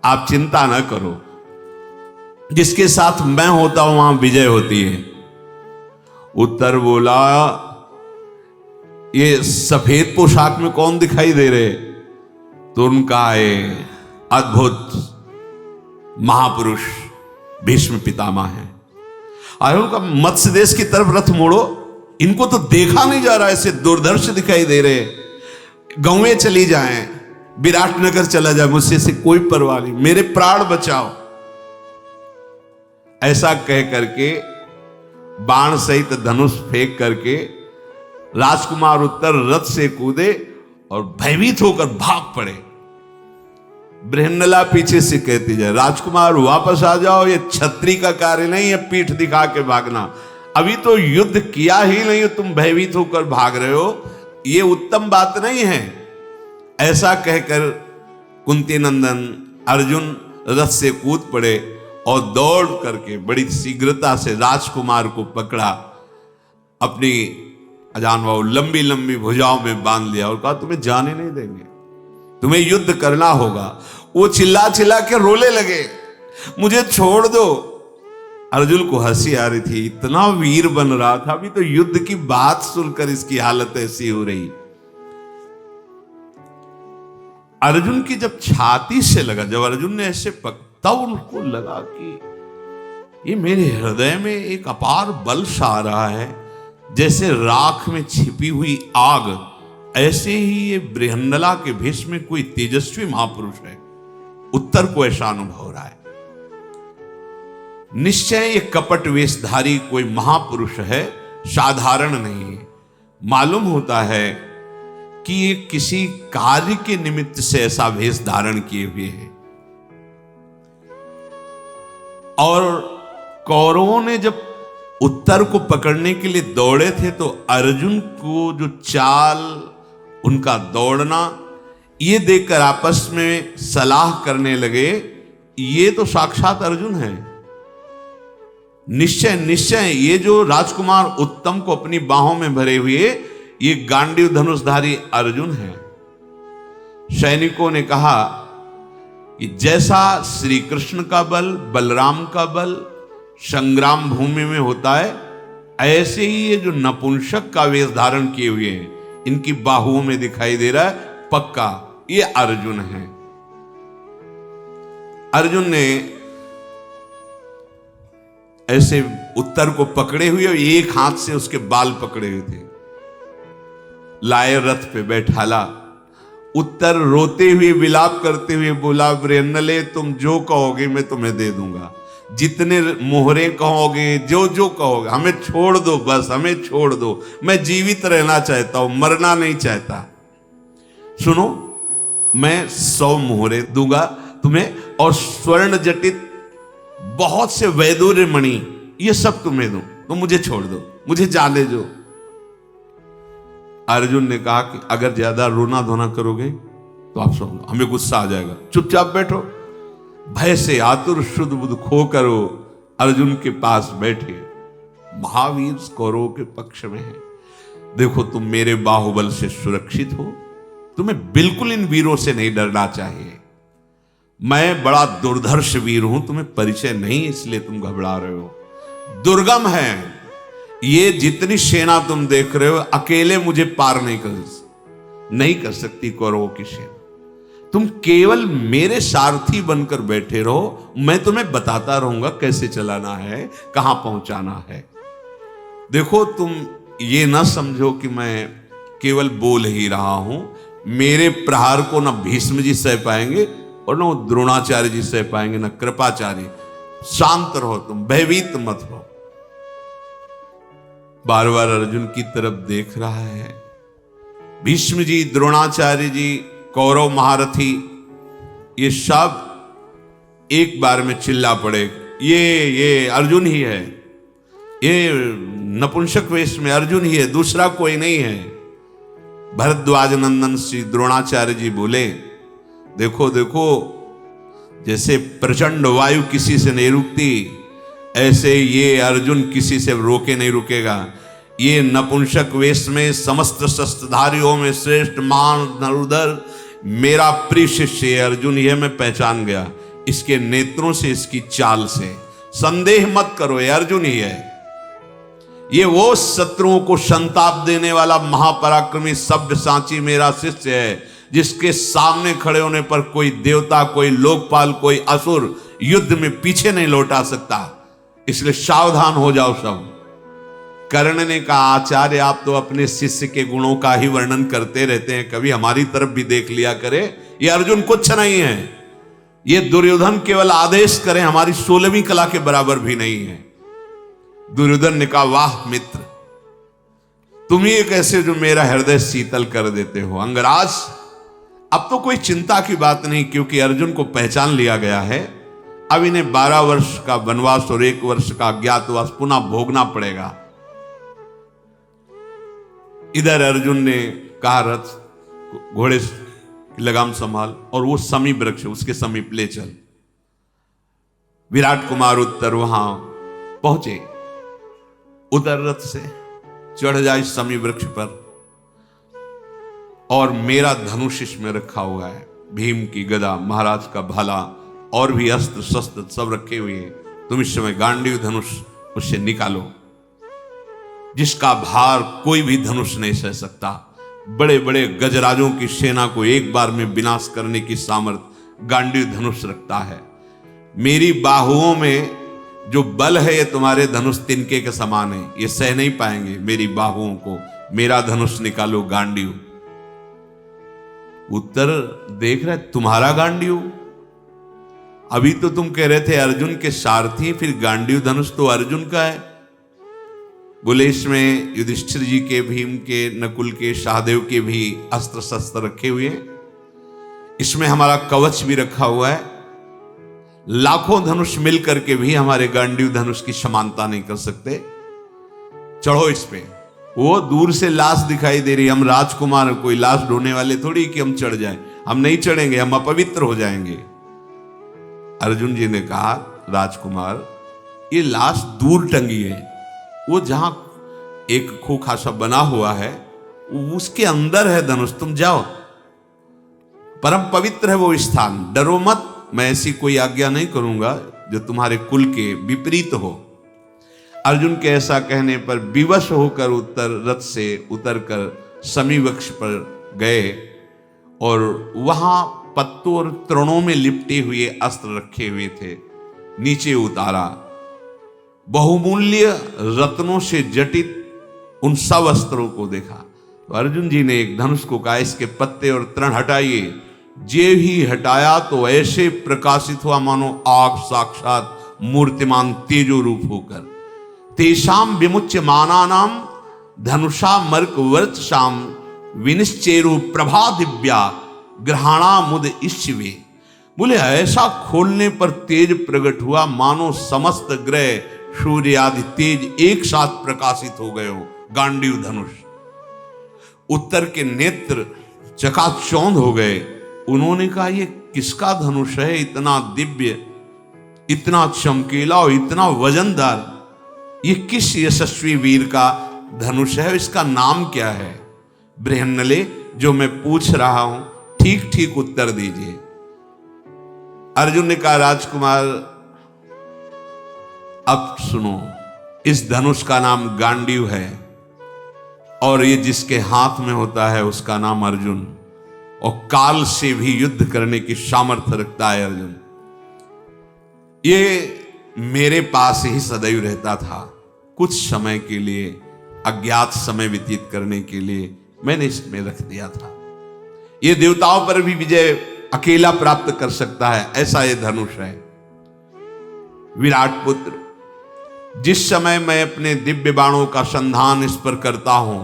A: आप चिंता न करो, जिसके साथ मैं होता हूं वहां विजय होती है। उत्तर बोला ये सफेद पोशाक में कौन दिखाई दे रहे। तो उनका अद्भुत महापुरुष भीष्म पितामह है। आयों का मत्स्य देश की तरफ रथ मोड़ो, इनको तो देखा नहीं जा रहा, ऐसे दुर्धर्ष दिखाई दे रहे। गौएं चली जाएं, विराटनगर चला जाए, मुझसे से कोई परवाह नहीं, मेरे प्राण बचाओ। ऐसा कह करके बाण सहित धनुष फेंक करके राजकुमार उत्तर रथ से कूदे और भयभीत होकर भाग पड़े। बृहन्नला पीछे से कहती जाए, राजकुमार वापस आ जाओ, ये छत्री का कार्य नहीं है पीठ दिखा के भागना। अभी तो युद्ध किया ही नहीं, तुम भयभीत होकर भाग रहे हो, ये उत्तम बात नहीं है। ऐसा कहकर कुंती नंदन अर्जुन रथ से कूद पड़े और दौड़ करके बड़ी शीघ्रता से राजकुमार को पकड़ा, अपनी अजानबाहु लंबी लंबी भुजाओं में बांध लिया और कहा तुम्हें जाने नहीं देंगे, तुम्हें युद्ध करना होगा। वो चिल्ला चिल्ला के रोने लगे, मुझे छोड़ दो। अर्जुन को हंसी आ रही थी, इतना वीर बन रहा था, अभी तो युद्ध की बात सुनकर इसकी हालत ऐसी हो रही। अर्जुन की जब छाती से लगा, जब अर्जुन ने ऐसे तब उनको लगा कि ये मेरे हृदय में एक अपार बल सा आ रहा है, जैसे राख में छिपी हुई आग, ऐसे ही ये बृहन्नला के भेष में कोई तेजस्वी महापुरुष है। उत्तर को ऐसा अनुभव हो रहा है, निश्चय ये कपट वेशधारी कोई महापुरुष है, साधारण नहीं है। मालूम होता है कि ये किसी कार्य के निमित्त से ऐसा वेश धारण किए हुए है। और कौरवों ने जब उत्तर को पकड़ने के लिए दौड़े थे तो अर्जुन को जो चाल, उनका दौड़ना, ये देखकर आपस में सलाह करने लगे, ये तो साक्षात अर्जुन है। निश्चय निश्चय ये जो राजकुमार उत्तम को अपनी बाहों में भरे हुए ये गांडीव धनुषधारी अर्जुन है। सैनिकों ने कहा कि जैसा श्री कृष्ण का बल, बलराम का बल संग्राम भूमि में होता है, ऐसे ही ये जो नपुंसक का वेश धारण किए हुए हैं, इनकी बाहुओं में दिखाई दे रहा है, पक्का ये अर्जुन है। अर्जुन ने ऐसे उत्तर को पकड़े हुए और एक हाथ से उसके बाल पकड़े हुए थे, लाए रथ पे बैठाला। उत्तर रोते हुए विलाप करते हुए बोला, बृहन्नले तुम जो कहोगे मैं तुम्हें दे दूंगा, जितने मोहरे कहोगे, जो जो कहोगे, हमें छोड़ दो, बस हमें छोड़ दो, मैं जीवित रहना चाहता हूं, मरना नहीं चाहता। सुनो, मैं 100 मोहरे दूंगा तुम्हें और स्वर्ण जटित बहुत से वैदूर्य मणि, ये सब तुम्हें दूं, तो मुझे छोड़ दो, मुझे जाने दो। अर्जुन ने कहा कि अगर ज्यादा रोना धोना करोगे तो आप सुनो, हमें गुस्सा आ जाएगा, चुपचाप बैठो। भय से आतुर शुद्ध बुद्ध खो करो अर्जुन के पास बैठे। महावीर कौरवों के पक्ष में है। देखो तुम मेरे बाहुबल से सुरक्षित हो, तुम्हें बिल्कुल इन वीरों से नहीं डरना चाहिए। मैं बड़ा दुर्धर्ष वीर हूं, तुम्हें परिचय नहीं इसलिए तुम घबरा रहे हो। दुर्गम है ये, जितनी सेना तुम देख रहे हो अकेले मुझे पार नहीं कर सकती कौरवों की सेना। तुम केवल मेरे सारथी बनकर बैठे रहो, मैं तुम्हें बताता रहूंगा कैसे चलाना है, कहां पहुंचाना है। देखो तुम ये ना समझो कि मैं केवल बोल ही रहा हूं, मेरे प्रहार को ना भीष्म जी सह पाएंगे और ना द्रोणाचार्य जी सह पाएंगे, ना कृपाचार्य। शांत रहो, तुम भयभीत मत हो। बार बार अर्जुन की तरफ देख रहा है। भीष्म जी, द्रोणाचार्य जी, कौरव महारथी, ये सब एक बार में चिल्ला पड़े, ये अर्जुन ही है, ये नपुंसक वेश में अर्जुन ही है, दूसरा कोई नहीं है। भरद्वाज नंदन श्री द्रोणाचार्य जी बोले, देखो देखो, जैसे प्रचंड वायु किसी से नहीं रुकती, ऐसे ये अर्जुन किसी से रोके नहीं रुकेगा। ये नपुंसक वेश में समस्त शस्त्रधारियों में श्रेष्ठ महान नरुदर मेरा प्रिय शिष्य अर्जुन, यह मैं पहचान गया इसके नेत्रों से, इसकी चाल से। संदेह मत करो, ये अर्जुन ही है। ये वो शत्रुओं को संताप देने वाला महापराक्रमी सब्यसाची मेरा शिष्य है, जिसके सामने खड़े होने पर कोई देवता, कोई लोकपाल, कोई असुर युद्ध में पीछे नहीं लौटा सकता। इसलिए सावधान हो जाओ सब। कर्ण ने कहा, आचार्य आप तो अपने शिष्य के गुणों का ही वर्णन करते रहते हैं, कभी हमारी तरफ भी देख लिया करे। ये अर्जुन कुछ नहीं है, ये दुर्योधन केवल आदेश करें, हमारी 16वीं कला के बराबर भी नहीं है। दुर्योधन ने कहा, वाह मित्र, तुम ही एक ऐसे जो मेरा हृदय शीतल कर देते हो। अंगराज, अब तो कोई चिंता की बात नहीं, क्योंकि अर्जुन को पहचान लिया गया है। अब इन्हें 12 वर्ष का वनवास और 1 वर्ष का अज्ञातवास पुनः भोगना पड़ेगा। इधर अर्जुन ने कहा, रथ घोड़े की लगाम संभाल और वो समी वृक्ष उसके समीप ले चल। विराट कुमार उत्तर वहां पहुंचे। उतर रथ से, चढ़ जाए समी वृक्ष पर, और मेरा धनुष इसमें रखा हुआ है, भीम की गदा, महाराज का भाला और भी अस्त्र शस्त्र सब रखे हुए हैं। तुम इस समय गांडीव धनुष उससे निकालो, जिसका भार कोई भी धनुष नहीं सह सकता। बड़े बड़े गजराजों की सेना को एक बार में विनाश करने की सामर्थ्य गांडीव धनुष रखता है। मेरी बाहुओं में जो बल है ये तुम्हारे धनुष तिनके के समान है, ये सह नहीं पाएंगे मेरी बाहुओं को। मेरा धनुष निकालो गांडीव। उत्तर देख रहे, तुम्हारा गांडीव? अभी तो तुम कह रहे थे अर्जुन के सारथी, फिर गांडीव धनुष तो अर्जुन का है। बोले, इसमें युधिष्ठिर जी के, भीम के, नकुल के, सहदेव के भी अस्त्र शस्त्र रखे हुए हैं। इसमें हमारा कवच भी रखा हुआ है। लाखों धनुष मिलकर के भी हमारे गांडीव धनुष की समानता नहीं कर सकते। चढ़ो इस पे। वो दूर से लाश दिखाई दे रही, हम राजकुमार, कोई लाश ढोने वाले थोड़ी कि हम चढ़ जाएं। हम नहीं चढ़ेंगे, हम अपवित्र हो जाएंगे। अर्जुन जी ने कहा, राजकुमार, ये लाश दूर टंगी है, वो जहां एक खोखा सा बना हुआ है उसके अंदर है धनुष, तुम जाओ, परम पवित्र है वो स्थान, डरो मत। मैं ऐसी कोई आज्ञा नहीं करूंगा जो तुम्हारे कुल के विपरीत हो। अर्जुन के ऐसा कहने पर विवश होकर रथ से उतरकर समी वृक्ष पर गए और वहां पत्तों और तृणों में लिपटे हुए अस्त्र रखे हुए थे, नीचे उतारा। बहुमूल्य रत्नों से जटित उन सब अस्त्रों को देखा तो अर्जुन जी ने एक धनुष को कहा, इसके पत्ते और तृण हटाइए। जे ही हटाया तो ऐसे प्रकाशित हुआ मानो आग साक्षात मूर्तिमान तेजो रूप होकर। तेषाम विमुच्य मानानाम धनुषा मर्क वर्चसाम विनिश्चेरु प्रभा दिव्या ग्रहाणा मुद इश्वे। बोले, ऐसा खोलने पर तेज प्रकट हुआ मानो समस्त ग्रह सूर्य आदि तेज एक साथ प्रकाशित हो गए हो। गांडीव धनुष। उत्तर के नेत्र चकाचौंध हो गए। उन्होंने कहा, ये किसका धनुष है, इतना दिव्य, इतना चमकीला और इतना वजनदार? ये किस यशस्वी वीर का धनुष है, इसका नाम क्या है? बृहन्नले, जो मैं पूछ रहा हूं ठीक ठीक उत्तर दीजिए। अर्जुन ने कहा, राजकुमार अब सुनो, इस धनुष का नाम गांडीव है और ये जिसके हाथ में होता है उसका नाम अर्जुन, और काल से भी युद्ध करने की सामर्थ्य रखता है अर्जुन। ये मेरे पास ही सदैव रहता था। कुछ समय के लिए, अज्ञात समय व्यतीत करने के लिए मैंने इसमें रख दिया था। ये देवताओं पर भी विजय अकेला प्राप्त कर सकता है, ऐसा ये धनुष है। विराट पुत्र, जिस समय मैं अपने दिव्य बाणों का संधान इस पर करता हूं,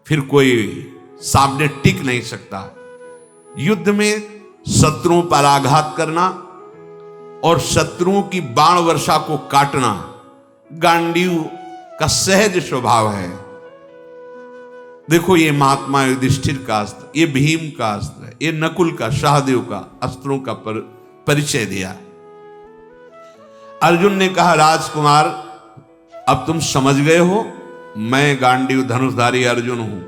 A: फिर कोई सामने टिक नहीं सकता। युद्ध में शत्रुओं पर आघात करना और शत्रुओं की बाण वर्षा को काटना गांडीव का सहज स्वभाव है। देखो, ये महात्मा युधिष्ठिर का अस्त्र, ये भीम का अस्त्र है, ये नकुल का, सहदेव का अस्त्रों का परिचय दिया। अर्जुन ने कहा, राजकुमार, अब तुम समझ गए हो मैं गांडीव धनुषधारी अर्जुन हूं,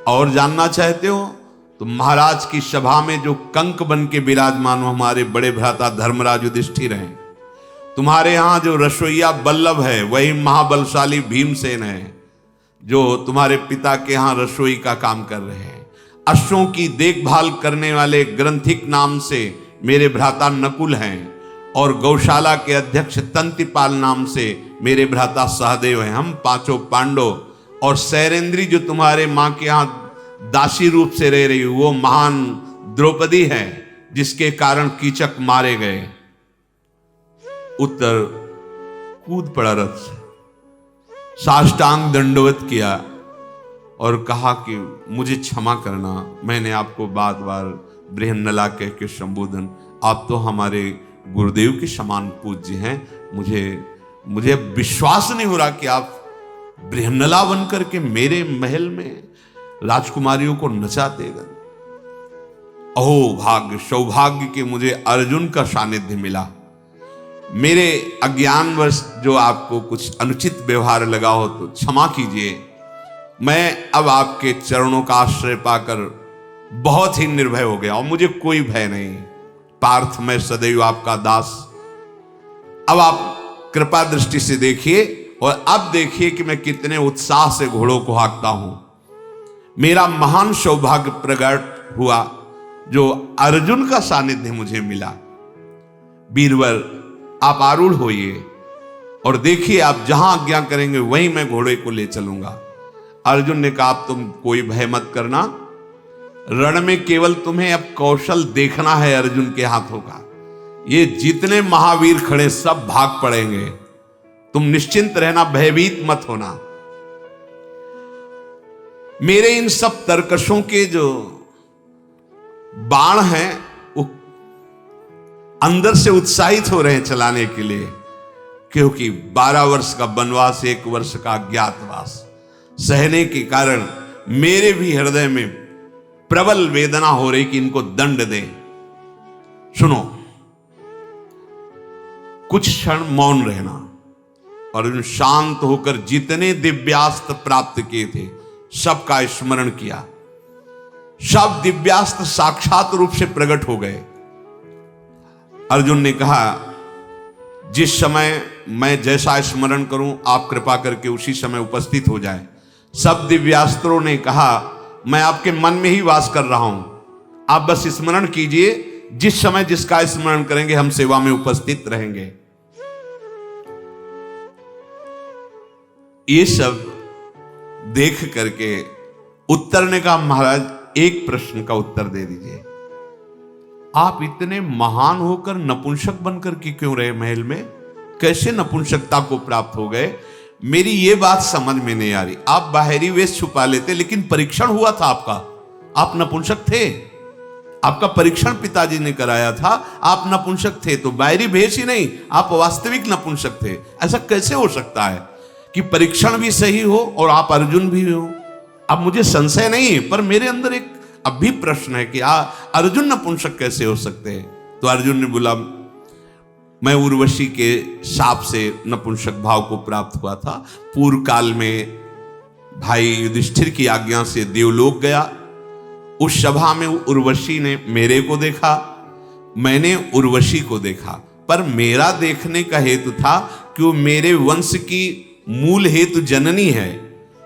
A: और जानना चाहते हो तो महाराज की सभा में जो कंक बन के विराजमान हो हमारे बड़े भ्राता धर्मराज युधिष्ठिर हैं। तुम्हारे यहां जो रसोईया बल्लभ है वही महाबलशाली भीमसेन है, जो तुम्हारे पिता के यहां रसोई का काम कर रहे हैं। अश्वों की देखभाल करने वाले ग्रंथिक नाम से मेरे भ्राता नकुल हैं, और गौशाला के अध्यक्ष तंतिपाल नाम से मेरे भ्राता सहदेव हैं। हम पांचों पांडव, और सैरेंद्री जो तुम्हारे मां के यहां दासी रूप से रह रही, वो महान द्रौपदी है जिसके कारण कीचक मारे गए। उत्तर कूद पड़ा रथ से, साष्टांग दंडवत किया और कहा कि मुझे क्षमा करना, मैंने आपको बार बार बृहन्नला कह के संबोधन, आप तो हमारे गुरुदेव के समान पूज्य हैं, मुझे विश्वास नहीं हो रहा कि आप बृहन्नला बन करके मेरे महल में राजकुमारियों को नचाते गए। अहो भाग्य, सौभाग्य कि मुझे अर्जुन का सानिध्य मिला। मेरे अज्ञानवश जो आपको कुछ अनुचित व्यवहार लगा हो तो क्षमा कीजिए। मैं अब आपके चरणों का आश्रय पाकर बहुत ही निर्भय हो गया और मुझे कोई भय नहीं। पार्थ, मैं सदैव आपका दास। अब आप कृपा दृष्टि से देखिए और अब देखिए कि मैं कितने उत्साह से घोड़ों को हाँकता हूं। मेरा महान सौभाग्य प्रकट हुआ जो अर्जुन का सानिध्य मुझे मिला। बीरबल, आप आरूढ़ होइए और देखिए, आप जहां आज्ञा करेंगे वहीं मैं घोड़े को ले चलूंगा। अर्जुन ने कहा, तुम कोई भय मत करना, रण में केवल तुम्हें अब कौशल देखना है अर्जुन के हाथों का। ये जितने महावीर खड़े सब भाग पड़ेंगे, तुम निश्चिंत रहना, भयभीत मत होना। मेरे इन सब तरकशों के जो बाण हैं वो अंदर से उत्साहित हो रहे हैं चलाने के लिए, क्योंकि 12 वर्ष का वनवास, 1 वर्ष का अज्ञातवास सहने के कारण मेरे भी हृदय में प्रबल वेदना हो रही कि इनको दंड दें। सुनो, कुछ क्षण मौन रहना। और शांत होकर जितने दिव्यास्त्र प्राप्त किए थे सबका स्मरण किया। सब दिव्यास्त्र साक्षात रूप से प्रकट हो गए। अर्जुन ने कहा, जिस समय मैं जैसा स्मरण करूं आप कृपा करके उसी समय उपस्थित हो जाए। सब दिव्यास्त्रों ने कहा, मैं आपके मन में ही वास कर रहा हूं, आप बस स्मरण कीजिए, जिस समय जिसका स्मरण करेंगे हम सेवा में उपस्थित रहेंगे। ये सब देख करके उत्तर ने कहा, महाराज एक प्रश्न का उत्तर दे दीजिए, आप इतने महान होकर नपुंसक बनकर के क्यों रहे महल में? कैसे नपुंसकता को प्राप्त हो गए? मेरी ये बात समझ में नहीं आ रही। आप बाहरी वेश छुपा लेते, लेकिन परीक्षण हुआ था आपका, आप नपुंसक थे, आपका परीक्षण पिताजी ने कराया था, आप नपुंसक थे, तो बाहरी भेष ही नहीं, आप वास्तविक नपुंसक थे। ऐसा कैसे हो सकता है कि परीक्षण भी सही हो और आप अर्जुन भी हो? अब मुझे संशय नहीं है, पर मेरे अंदर एक अब भी प्रश्न है कि अर्जुन नपुंसक कैसे हो सकते हैं? तो अर्जुन ने बोला, मैं उर्वशी के शाप से नपुंसक भाव को प्राप्त हुआ था। पूर्व काल में भाई युधिष्ठिर की आज्ञा से देवलोक गया। उस सभा में उर्वशी ने मेरे को देखा, मैंने उर्वशी को देखा, पर मेरा देखने का हेतु था कि वो मेरे वंश की मूल हेतु जननी है।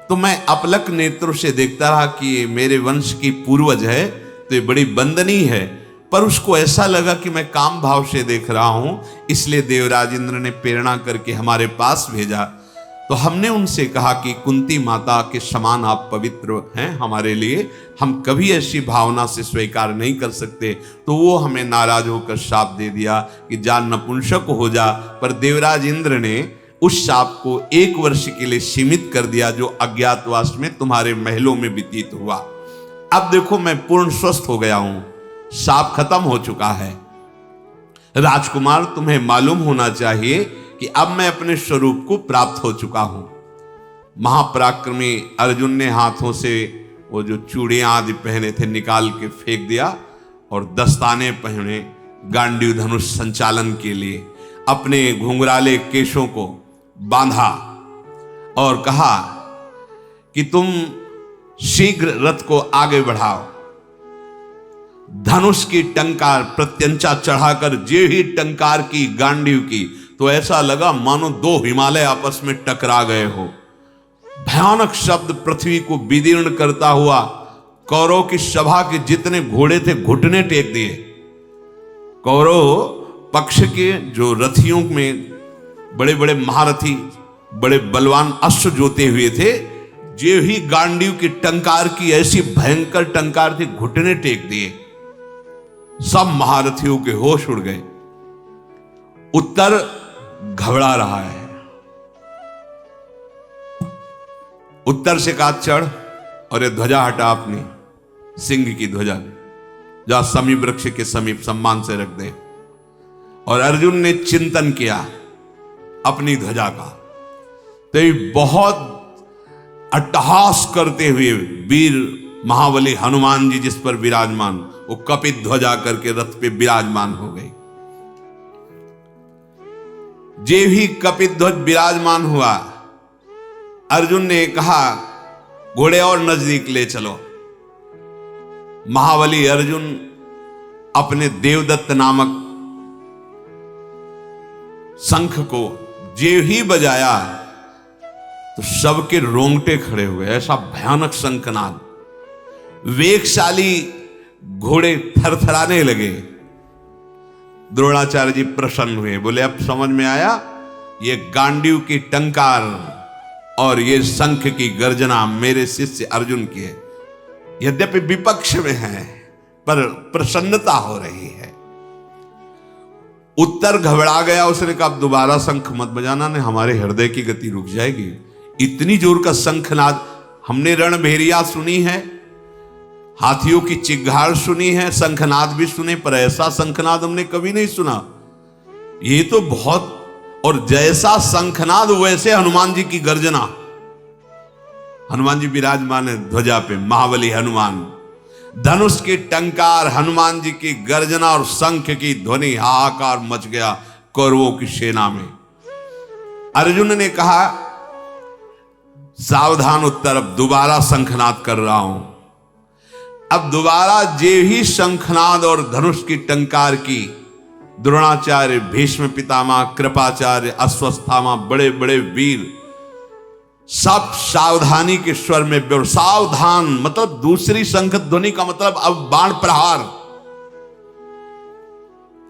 A: तो मैं अपलक नेत्रों से देखता रहा कि ये मेरे वंश की पूर्वज है, तो ये बड़ी वंदनीय है। पर उसको ऐसा लगा कि मैं काम भाव से देख रहा हूं, इसलिए देवराज इंद्र ने प्रेरणा करके हमारे पास भेजा। तो हमने उनसे कहा कि कुंती माता के समान आप पवित्र हैं हमारे लिए, हम कभी ऐसी भावना से स्वीकार नहीं कर सकते। तो वो हमें नाराज होकर शाप दे दिया कि जा नपुंसक हो जा। पर देवराज इंद्र ने उस शाप को 1 वर्ष के लिए सीमित कर दिया, जो अज्ञातवास में तुम्हारे महलों में व्यतीत हुआ। अब देखो मैं पूर्ण स्वस्थ हो गया हूं, शाप खत्म हो चुका है। राजकुमार, तुम्हें मालूम होना चाहिए कि अब मैं अपने स्वरूप को प्राप्त हो चुका हूं। महापराक्रमी अर्जुन ने हाथों से वो जो चूड़ियां आदि पहने थे निकाल के फेंक दिया और दस्ताने पहने गांडीव धनुष संचालन के लिए। अपने घुंघराले केशों को बांधा और कहा कि तुम शीघ्र रथ को आगे बढ़ाओ। धनुष की टंकार प्रत्यंचा चढ़ाकर जे ही टंकार की गांडीव की, तो ऐसा लगा मानो 2 हिमालय आपस में टकरा गए हो। भयानक शब्द पृथ्वी को विदीर्ण करता हुआ कौरव की सभा के जितने घोड़े थे घुटने टेक दिए। कौरव पक्ष के जो रथियों में बड़े बड़े महारथी, बड़े बलवान अश्व जोते हुए थे, जे ही गांडीव की टंकार की ऐसी भयंकर टंकार थी, घुटने टेक दिए। सब महारथियों के होश उड़ गए। उत्तर घबरा रहा है, उत्तर से कहा चढ़ और ये ध्वजा हटा अपनी, सिंह की ध्वजा जहां समी वृक्ष के समीप सम्मान से रख दे। और अर्जुन ने चिंतन किया अपनी ध्वजा का, तो ये बहुत अट्टहास करते हुए वीर महाबली हनुमान जी जिस पर विराजमान, वो कपित ध्वजा करके रथ पे विराजमान हो गई। जे भी कपित ध्वज विराजमान हुआ, अर्जुन ने कहा घोड़े और नजदीक ले चलो। महाबली अर्जुन अपने देवदत्त नामक शंख को जे ही बजाया तो सबके रोंगटे खड़े हुए। ऐसा भयानक शंखनाद, वेगशाली घोड़े थरथराने लगे। द्रोणाचार्य जी प्रसन्न हुए, बोले अब समझ में आया, ये गांडीव की टंकार और ये शंख की गर्जना मेरे शिष्य अर्जुन की है। यद्यपि विपक्ष में है पर प्रसन्नता हो रही है। उत्तर घबरा गया, उसने कहा अब दोबारा शंख मत बजाना, ने हमारे हृदय की गति रुक जाएगी। इतनी जोर का शंखनाद, हमने रणभेरिया सुनी है, हाथियों की चिघाड़ सुनी है, शंखनाद भी सुने, पर ऐसा शंखनाद हमने कभी नहीं सुना। ये तो बहुत, और जैसा शंखनाद वैसे हनुमान जी की गर्जना। हनुमान जी विराजमान है ध्वजा पे, महाबली हनुमान, धनुष की टंकार, हनुमान जी की गर्जना और शंख की ध्वनि, हाहाकार मच गया कौरवों की सेना में। अर्जुन ने कहा सावधान उत्तर, अब दोबारा शंखनाद कर रहा हूं। अब दोबारा जे ही शंखनाद और धनुष की टंकार की, द्रोणाचार्य, भीष्म पितामह, कृपाचार्य, अश्वत्थामा, बड़े बड़े वीर सब सावधानी के स्वर में, सावधान मतलब दूसरी शंख ध्वनि का मतलब अब बाण प्रहार।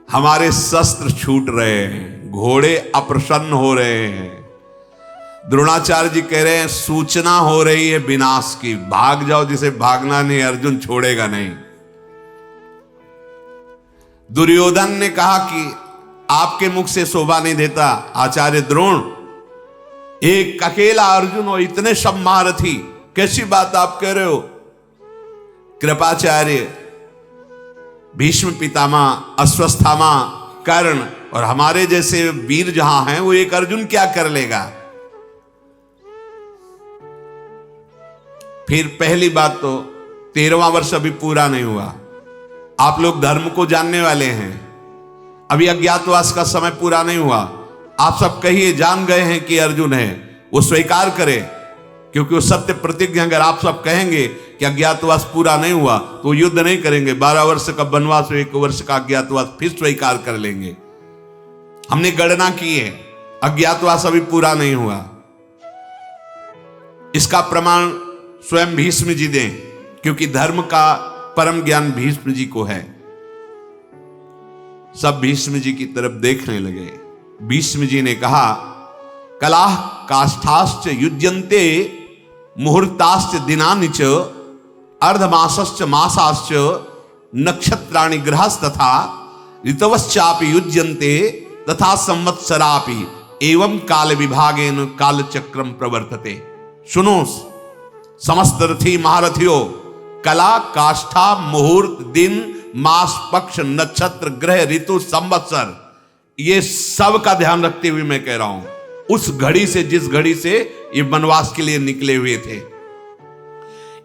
A: हमारे शस्त्र छूट रहे हैं, घोड़े अप्रसन्न हो रहे हैं। द्रोणाचार्य जी कह रहे हैं सूचना हो रही है विनाश की, भाग जाओ, जिसे भागना नहीं अर्जुन छोड़ेगा नहीं। दुर्योधन ने कहा कि आपके मुख से शोभा नहीं देता आचार्य द्रोण, एक अकेला अर्जुन और इतने सब महारथी, कैसी बात आप कह रहे हो। कृपाचार्य, भीष्म पितामह, अश्वत्थामा, कर्ण और हमारे जैसे वीर जहां हैं, वो एक अर्जुन क्या कर लेगा। फिर पहली बात तो 13वां वर्ष अभी पूरा नहीं हुआ, आप लोग धर्म को जानने वाले हैं, अभी अज्ञातवास का समय पूरा नहीं हुआ। आप सब कहिए जान गए हैं कि अर्जुन है, वो स्वीकार करे, क्योंकि वो सत्य प्रतिज्ञा। अगर आप सब कहेंगे कि अज्ञातवास पूरा नहीं हुआ तो युद्ध नहीं करेंगे, 12 वर्ष का वनवास, 1 वर्ष का अज्ञातवास फिर स्वीकार कर लेंगे। हमने गणना की है, अज्ञातवास अभी पूरा नहीं हुआ। इसका प्रमाण स्वयं भीष्म जी दें, क्योंकि धर्म का परम ज्ञान भीष्म जी को है। सब भीष्म जी की तरफ देखने लगे। भीष्म जी ने कहा कलाह काष्ठाश्च युज्यन्ते मुहूर्ताश्च दिनानि च अर्धमासश्च मासाश्च नक्षत्राणि ग्रहस्तथा ऋतवश्चापि युज्यन्ते तथा संवत्सरापि एवं काल विभागेन कालचक्रम प्रवर्तते। सुनो समस्त रथी महारथियों, कला, काष्ठा, मुहूर्त, दिन, मास, पक्ष, नक्षत्र, ग्रह, ऋतु, संवत्सर, ये सब का ध्यान रखते हुए मैं कह रहा हूं, उस घड़ी से जिस घड़ी से ये वनवास के लिए निकले हुए थे,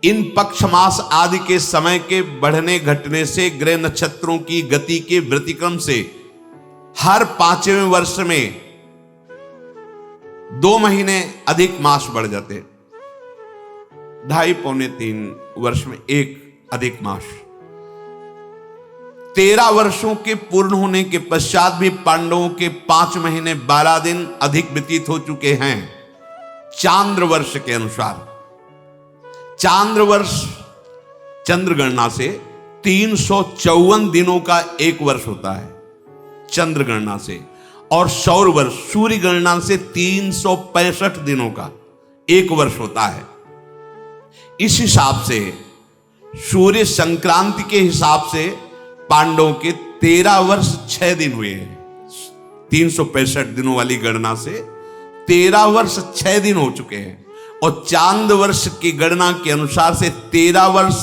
A: इन पक्ष मास आदि के समय के बढ़ने घटने से, ग्रह नक्षत्रों की गति के व्यतिक्रम से हर 5वें वर्ष में 2 महीने अधिक मास बढ़ जाते, 2.5 पौने 3 वर्ष में 1 अधिक मास। 13 वर्षों के पूर्ण होने के पश्चात भी पांडवों के 5 महीने 12 दिन अधिक व्यतीत हो चुके हैं चांद्र वर्ष के अनुसार। चांद्र वर्ष चंद्र गणना से 354 दिनों का 1 वर्ष होता है चंद्र गणना से, और सौर वर्ष सूर्य गणना से 365 दिनों का 1 वर्ष होता है। इस हिसाब से सूर्य संक्रांति के हिसाब से पांडवों के 13 वर्ष 6 दिन हुए हैं। 365 दिनों वाली गणना से 13 वर्ष 6 दिन हो चुके हैं, और चांद वर्ष की गणना के अनुसार से 13 वर्ष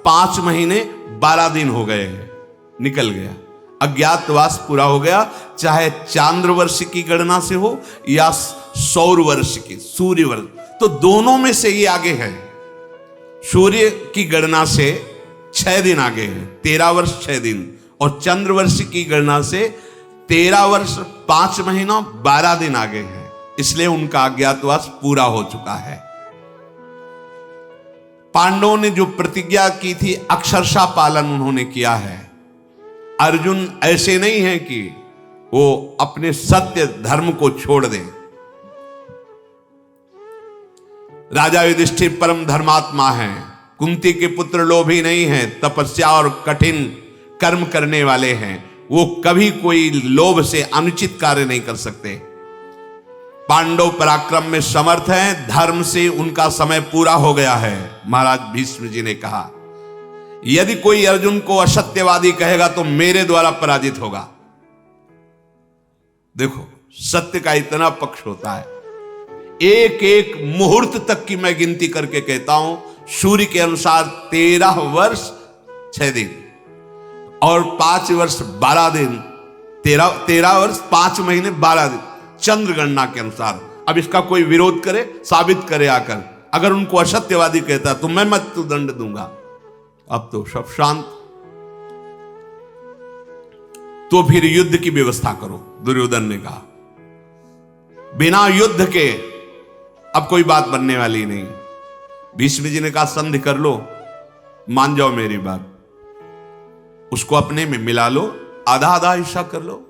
A: 5 महीने 12 दिन हो गए हैं, निकल गया, अज्ञातवास पूरा हो गया। चाहे चांद्र वर्ष की गणना से हो या सौर वर्ष की, सूर्य वर्ष, तो दोनों में से ये आगे है। सूर्य की गणना से 6 दिन आगे है, 13 वर्ष 6 दिन, और चंद्र वर्ष की गणना से 13 वर्ष 5 महीना 12 दिन आगे है। इसलिए उनका अज्ञातवास पूरा हो चुका है। पांडवों ने जो प्रतिज्ञा की थी अक्षरशः पालन उन्होंने किया है। अर्जुन ऐसे नहीं है कि वो अपने सत्य धर्म को छोड़ दें। राजा युधिष्ठिर परम धर्मात्मा हैं, कुंती के पुत्र लोभी नहीं हैं, तपस्या और कठिन कर्म करने वाले हैं। वो कभी कोई लोभ से अनुचित कार्य नहीं कर सकते। पांडव पराक्रम में समर्थ हैं, धर्म से उनका समय पूरा हो गया है। महाराज भीष्म जी ने कहा, यदि कोई अर्जुन को असत्यवादी कहेगा तो मेरे द्वारा पराजित होगा। देखो, सत्य का इतना पक्ष होता है। एक एक मुहूर्त तक की मैं गिनती करके कहता हूं, सूर्य के अनुसार 13 वर्ष 6 दिन और 5 वर्ष 12 दिन, 13 वर्ष 5 महीने 12 दिन चंद्र गणना के अनुसार। अब इसका कोई विरोध करे, साबित करे आकर। अगर उनको असत्यवादी कहता तो मैं मृत्यु दंड दूंगा। अब तो सब शांत। तो फिर युद्ध की व्यवस्था करो, दुर्योधन ने कहा। बिना युद्ध के अब कोई बात बनने वाली नहीं। भीष्म जी ने कहा, संधि कर लो, मान जाओ मेरी बात, उसको अपने में मिला लो, आधा आधा हिस्सा कर लो।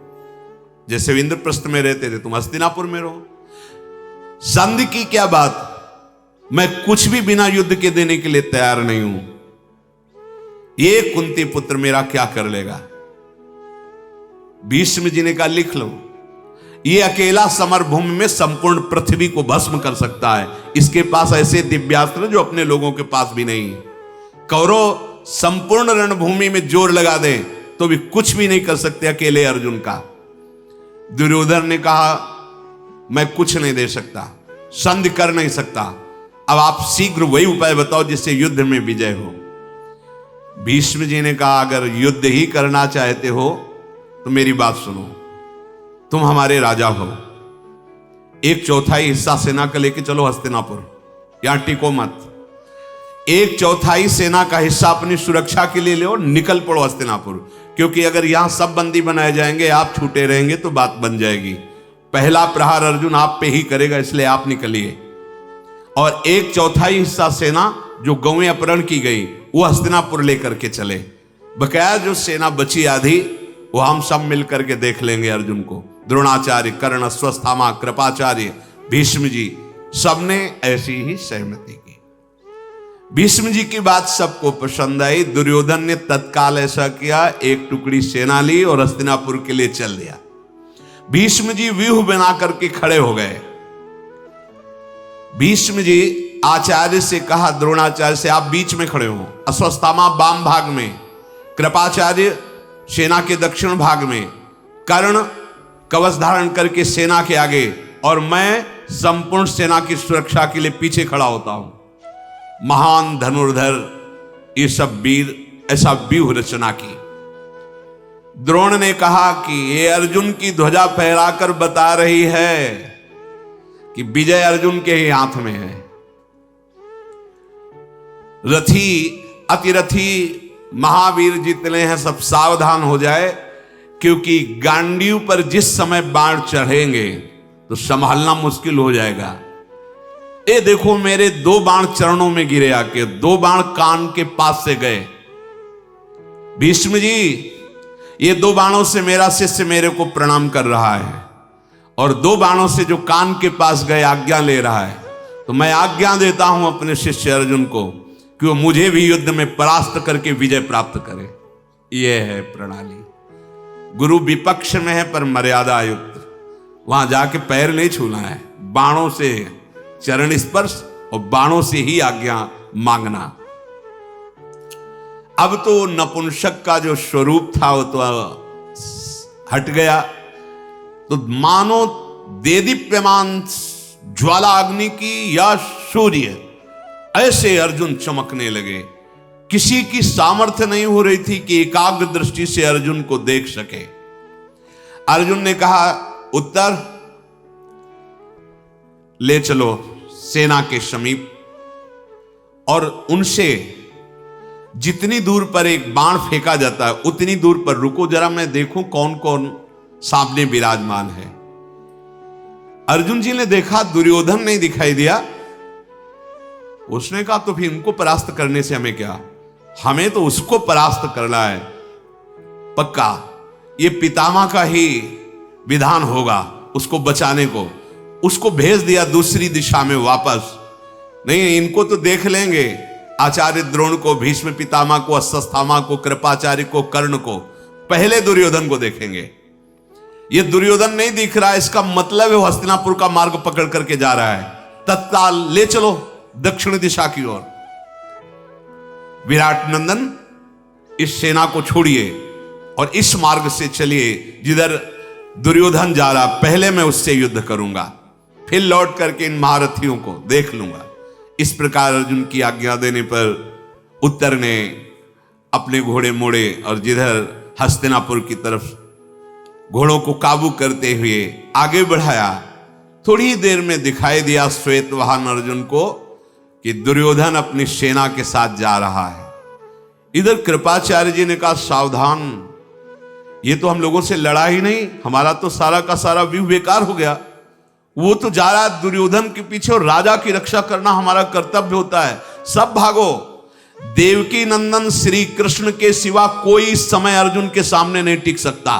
A: जैसे इंद्रप्रस्थ में रहते थे, तुम हस्तिनापुर में रहो। संधि की क्या बात, मैं कुछ भी बिना युद्ध के देने के लिए तैयार नहीं हूं। ये कुंती पुत्र मेरा क्या कर लेगा। भीष्म जी ने कहा, लिख लो, ये अकेला समरभूमि में संपूर्ण पृथ्वी को भस्म कर सकता है। इसके पास ऐसे दिव्यास्त्र जो अपने लोगों के पास भी नहीं है। कौरव संपूर्ण रणभूमि में जोर लगा दे तो भी कुछ भी नहीं कर सकते अकेले अर्जुन का। दुर्योधन ने कहा, मैं कुछ नहीं दे सकता, संधि कर नहीं सकता। अब आप शीघ्र वही उपाय बताओ जिससे युद्ध में विजय हो। भीष्म जी ने कहा, अगर युद्ध ही करना चाहते हो तो मेरी बात सुनो, तुम हमारे राजा हो, 1/4 हिस्सा सेना का लेके चलो हस्तिनापुर, यहां टिको मत। 1/4 सेना का हिस्सा अपनी सुरक्षा के लिए लो, निकल पड़ो हस्तिनापुर। क्योंकि अगर यहां सब बंदी बनाए जाएंगे, आप छूटे रहेंगे तो बात बन जाएगी। पहला प्रहार अर्जुन आप पे ही करेगा, इसलिए आप निकलिए। और 1/4 हिस्सा सेना जो गौएं अपहरण की गई वो हस्तिनापुर लेकर के चले। बकाया जो सेना बची आधी, वो हम सब मिलकर के देख लेंगे अर्जुन को। द्रोणाचार्य, कर्ण, अश्वत्थामा, कृपाचार्य, भीष्म जी, सबने ऐसी ही सहमति की। भीष्म जी की बात सबको पसंद आई। दुर्योधन ने तत्काल ऐसा किया, एक टुकड़ी सेना ली और हस्तिनापुर के लिए चल दिया। भीष्म जी व्यूह बना करके खड़े हो गए। भीष्म जी आचार्य से कहा, द्रोणाचार्य से, आप बीच में खड़े हो, अश्वत्थामा वाम भाग में, कृपाचार्य सेना के दक्षिण भाग में, कर्ण कवच धारण करके सेना के आगे, और मैं संपूर्ण सेना की सुरक्षा के लिए पीछे खड़ा होता हूं। महान धनुर्धर ये सब वीर ऐसा व्यूह रचना की। द्रोण ने कहा कि ये अर्जुन की ध्वजा फहराकर बता रही है कि विजय अर्जुन के ही हाथ में है। रथी अतिरथी महावीर जितने हैं सब सावधान हो जाए, क्योंकि गांडीव पर जिस समय बाण चढ़ेंगे तो संभालना मुश्किल हो जाएगा। ये देखो, मेरे 2 बाण चरणों में गिरे आके, 2 बाण कान के पास से गए। भीष्म जी, ये 2 बाणों से मेरा शिष्य मेरे को प्रणाम कर रहा है, और 2 बाणों से जो कान के पास गए आज्ञा ले रहा है। तो मैं आज्ञा देता हूं अपने शिष्य अर्जुन को कि वो मुझे भी युद्ध में परास्त करके विजय प्राप्त करे। यह है प्रणाली। गुरु विपक्ष में है पर मर्यादा युक्त, वहां जाके पैर नहीं छूना है, बाणों से चरण स्पर्श और बाणों से ही आज्ञा मांगना। अब तो नपुंसक का जो स्वरूप था वो तो हट गया। तो मानो देदीप्यमान ज्वाला अग्नि की या सूर्य ऐसे अर्जुन चमकने लगे। किसी की सामर्थ्य नहीं हो रही थी कि एकाग्र दृष्टि से अर्जुन को देख सके। अर्जुन ने कहा, उत्तर ले चलो सेना के समीप और उनसे जितनी दूर पर एक बाण फेंका जाता है उतनी दूर पर रुको, जरा मैं देखूं कौन कौन सामने विराजमान है। अर्जुन जी ने देखा दुर्योधन नहीं दिखाई दिया। उसने कहा तो फिर इनको परास्त करने से हमें क्या, हमें तो उसको परास्त करना है पक्का। ये पितामह का ही विधान होगा उसको बचाने को। उसको भेज दिया दूसरी दिशा में वापस। नहीं, इनको तो देख लेंगे, आचार्य द्रोण को, भीष्म पितामह को, अश्वत्थामा को, कृपाचार्य को, कर्ण को, पहले दुर्योधन को देखेंगे। ये दुर्योधन नहीं दिख रहा है, इसका मतलब है हस्तिनापुर का मार्ग पकड़ करके जा रहा है। तत्काल ले चलो दक्षिण दिशा की ओर। विराट नंदन इस सेना को छोड़िए और इस मार्ग से चलिए जिधर दुर्योधन जा रहा, पहले मैं उससे युद्ध करूंगा, फिर लौट करके इन महारथियों को देख लूंगा। इस प्रकार अर्जुन की आज्ञा देने पर उत्तर ने अपने घोड़े मोड़े और जिधर हस्तिनापुर की तरफ घोड़ों को काबू करते हुए आगे बढ़ाया। थोड़ी देर में दिखाई दिया श्वेतवाहन अर्जुन को कि दुर्योधन अपनी सेना के साथ जा रहा है। इधर कृपाचार्य जी ने कहा, सावधान, ये तो हम लोगों से लड़ा ही नहीं, हमारा तो सारा का सारा व्यूह बेकार हो गया। वो तो जा रहा है दुर्योधन के पीछे और राजा की रक्षा करना हमारा कर्तव्य होता है। सब भागो। देवकी नंदन श्री कृष्ण के सिवा कोई समय अर्जुन के सामने नहीं टिक सकता,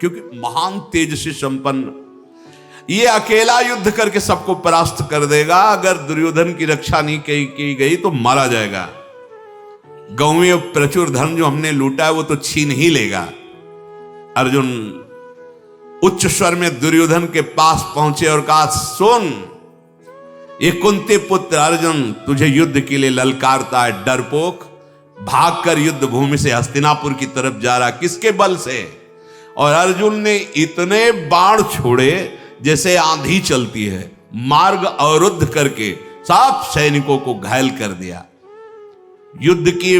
A: क्योंकि महान तेज से संपन्न ये अकेला युद्ध करके सबको परास्त कर देगा। अगर दुर्योधन की रक्षा नहीं की गई तो मारा जाएगा। गौवें प्रचुर धन जो हमने लूटा है वो तो छीन ही लेगा। अर्जुन उच्च स्वर में दुर्योधन के पास पहुंचे और कहा, सुन, ये कुंती पुत्र अर्जुन तुझे युद्ध के लिए ललकारता है। डरपोक, भागकर युद्ध भूमि से हस्तिनापुर की तरफ जा रहा, किसके बल से? और अर्जुन ने इतने बाण छोड़े जैसे आंधी चलती है, मार्ग अवरुद्ध करके सब सैनिकों को घायल कर दिया। युद्ध की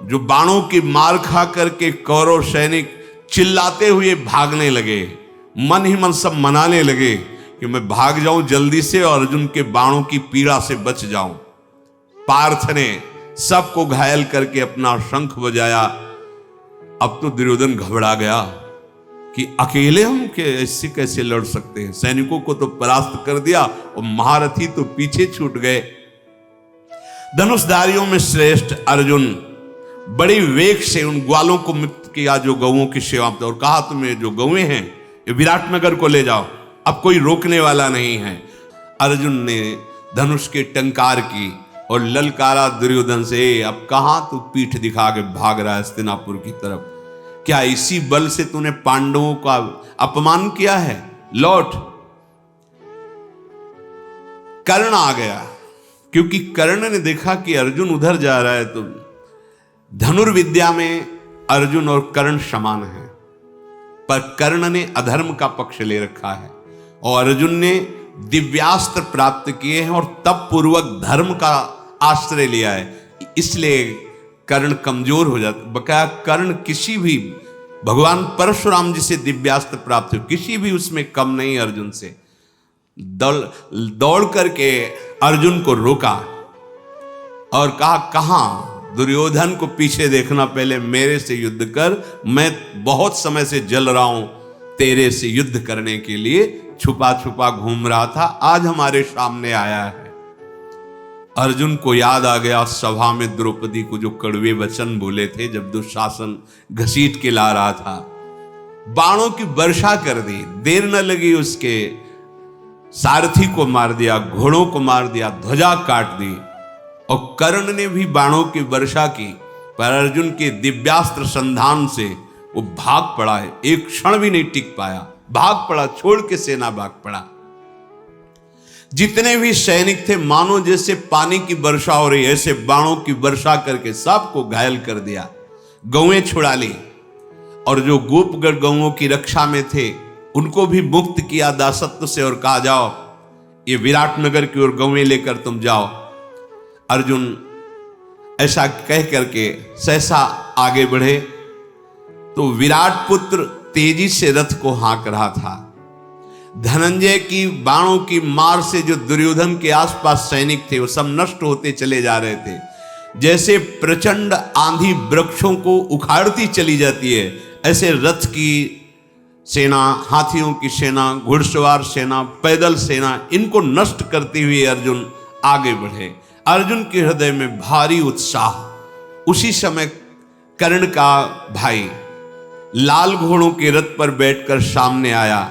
A: जो बाणों की मार खा करके कौरव सैनिक चिल्लाते हुए भागने लगे। मन ही मन सब मनाने लगे कि मैं भाग जाऊं जल्दी से और अर्जुन के बाणों की पीड़ा से बच जाऊं। पार्थ ने सबको घायल करके अपना शंख बजाया। अब तो दुर्योधन घबरा गया कि अकेले हम ऐसे कैसे लड़ सकते हैं। सैनिकों को तो परास्त कर दिया और महारथी तो पीछे छूट गए। धनुषधारियों में श्रेष्ठ अर्जुन बड़ी वेग से उन ग्वालों को मुक्त किया जो गौओं की सेवा में, और कहा, तुम्हें जो गौएं हैं ये विराटनगर को ले जाओ, अब कोई रोकने वाला नहीं है। अर्जुन ने धनुष के टंकार की और ललकारा दुर्योधन से, अब कहां तू पीठ दिखा के भाग रहा है हस्तिनापुर की तरफ? क्या इसी बल से तूने पांडवों का अपमान किया है? लौट। कर्ण आ गया, क्योंकि कर्ण ने देखा कि अर्जुन उधर जा रहा है तो धनुर्विद्या में अर्जुन और कर्ण समान हैं, पर कर्ण ने अधर्म का पक्ष ले रखा है और अर्जुन ने दिव्यास्त्र प्राप्त किए हैं और तप पूर्वक धर्म का आश्रय लिया है, इसलिए कर्ण कमजोर हो जाता। बकाया कर्ण किसी भी, भगवान परशुराम जी से दिव्यास्त्र प्राप्त हो, किसी भी उसमें कम नहीं अर्जुन से। दौड़ करके अर्जुन को रोका और कहा, कहां? दुर्योधन को पीछे देखना, पहले मेरे से युद्ध कर। मैं बहुत समय से जल रहा हूं तेरे से युद्ध करने के लिए, छुपा छुपा घूम रहा था, आज हमारे सामने आया है। अर्जुन को याद आ गया सभा में द्रौपदी को जो कड़वे वचन बोले थे जब दुशासन घसीट के ला रहा था। बाणों की वर्षा कर दी, देर न लगी, उसके सारथी को मार दिया, घोड़ों को मार दिया, ध्वजा काट दी। और कर्ण ने भी बाणों की वर्षा की, पर अर्जुन के दिव्यास्त्र संधान से वो भाग पड़ा है। एक क्षण भी नहीं टिक पाया, भाग पड़ा, छोड़ के सेना भाग पड़ा। जितने भी सैनिक थे मानो जैसे पानी की वर्षा हो रही, ऐसे बाणों की वर्षा करके सबको घायल कर दिया। गौएं छुड़ा ली और जो गोपगढ़ गौओं की रक्षा में थे उनको भी मुक्त किया दासत्व से और कहा, जाओ ये विराटनगर की ओर गवें लेकर तुम जाओ। अर्जुन ऐसा कह करके सहसा आगे बढ़े तो विराट पुत्र तेजी से रथ को हाँक रहा था। धनंजय की बाणों की मार से जो दुर्योधन के आसपास सैनिक थे वो सब नष्ट होते चले जा रहे थे। जैसे प्रचंड आंधी वृक्षों को उखाड़ती चली जाती है, ऐसे रथ की सेना, हाथियों की सेना, घुड़सवार सेना, पैदल सेना, इनको नष्ट करते हुए अर्जुन आगे बढ़े। अर्जुन के हृदय में भारी उत्साह। उसी समय कर्ण का भाई लाल घोड़ों के रथ पर बैठकर सामने आया।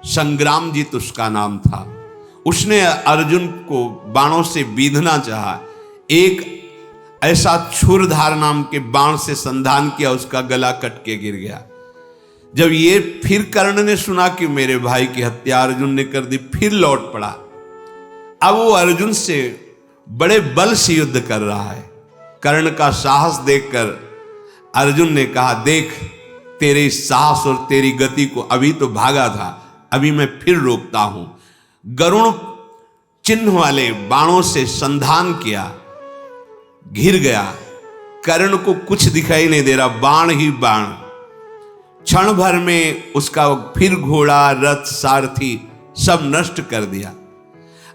A: संग्रामजीत उसका नाम था। उसने अर्जुन को बाणों से बीधना चाहा। एक ऐसा छुरधार नाम के बाण से संधान किया, उसका गला कट के गिर गया। जब ये फिर कर्ण ने सुना कि मेरे भाई की हत्या अर्जुन ने कर दी, फिर लौट पड़ा। अब वो अर्जुन से बड़े बल से युद्ध कर रहा है। कर्ण का साहस देखकर अर्जुन ने कहा, देख तेरे साहस और तेरी गति को, अभी तो भागा था, अभी मैं फिर रोकता हूं। गरुण चिन्ह वाले बाणों से संधान किया, घिर गया। कर्ण को कुछ दिखाई नहीं दे रहा, बाण ही बाण। क्षण भर में उसका फिर घोड़ा, रथ, सारथी सब नष्ट कर दिया।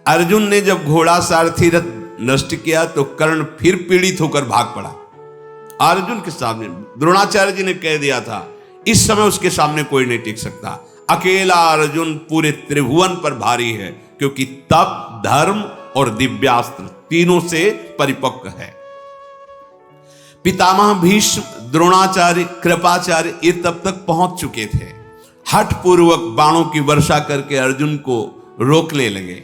A: अर्जुन ने जब घोड़ा, सारथी, रथ नष्ट किया तो कर्ण फिर पीड़ित होकर भाग पड़ा। अर्जुन के सामने द्रोणाचार्य जी ने कह दिया था, इस समय उसके सामने कोई नहीं टिक सकता। अकेला अर्जुन पूरे त्रिभुवन पर भारी है, क्योंकि तप, धर्म और दिव्यास्त्र तीनों से परिपक्व है। पितामह भीष्म, द्रोणाचार्य, कृपाचार्य ये तब तक पहुंच चुके थे। हठ पूर्वक बाणों की वर्षा करके अर्जुन को रोकने लगे।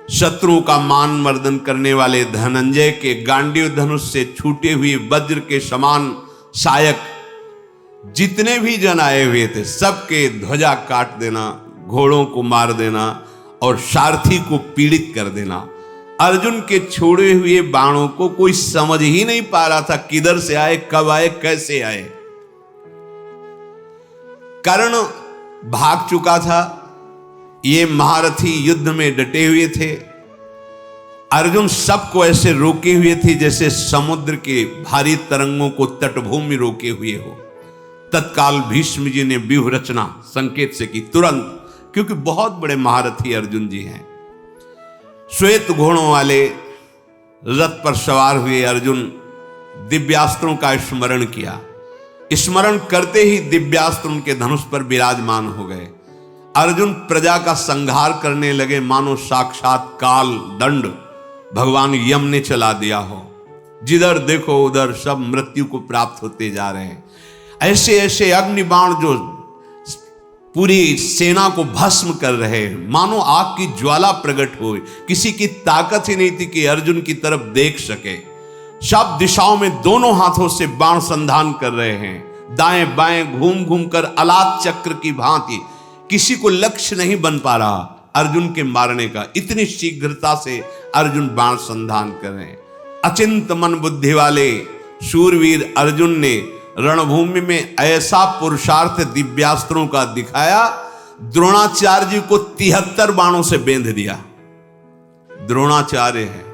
A: शत्रुओं का मान मर्दन करने वाले धनंजय के गांडीव धनुष से छूटे हुए वज्र के समान सायक जितने भी जन आए हुए थे, सबके ध्वजा काट देना, घोड़ों को मार देना और सारथी को पीड़ित कर देना। अर्जुन के छोड़े हुए बाणों को कोई समझ ही नहीं पा रहा था, किधर से आए, कब आए, कैसे आए। कर्ण भाग चुका था, ये महारथी युद्ध में डटे हुए थे। अर्जुन सबको ऐसे रोके हुए थे जैसे समुद्र के भारी तरंगों को तटभूमि रोके हुए हो। तत्काल भीष्म जी ने व्यूह रचना संकेत से की तुरंत, क्योंकि बहुत बड़े महारथी अर्जुन जी हैं। श्वेत घोड़ों वाले रथ पर सवार हुए अर्जुन दिव्यास्त्रों का स्मरण किया। स्मरण करते ही दिव्यास्त्र उनके धनुष पर विराजमान हो गए। अर्जुन प्रजा का संहार करने लगे, मानो साक्षात काल दंड भगवान यम ने चला दिया हो। जिधर देखो उधर सब मृत्यु को प्राप्त होते जा रहे हैं। ऐसे ऐसे अग्निबाण जो पूरी सेना को भस्म कर रहे हैं, मानो आग की ज्वाला प्रकट हो। किसी की ताकत ही नहीं थी कि अर्जुन की तरफ देख सके। सब दिशाओं में दोनों हाथों से बाण संधान कर रहे हैं, दाएं बाएं घूम घूम कर अलात चक्र की भांति। किसी को लक्ष्य नहीं बन पा रहा अर्जुन के मारने का। इतनी शीघ्रता से अर्जुन बाण संधान कर रहे हैं। अचिंत मन बुद्धि वाले शूरवीर अर्जुन ने रणभूमि में ऐसा पुरुषार्थ दिव्यास्त्रों का दिखाया, द्रोणाचार्य जी को 73 बाणों से बेंध दिया। द्रोणाचार्य है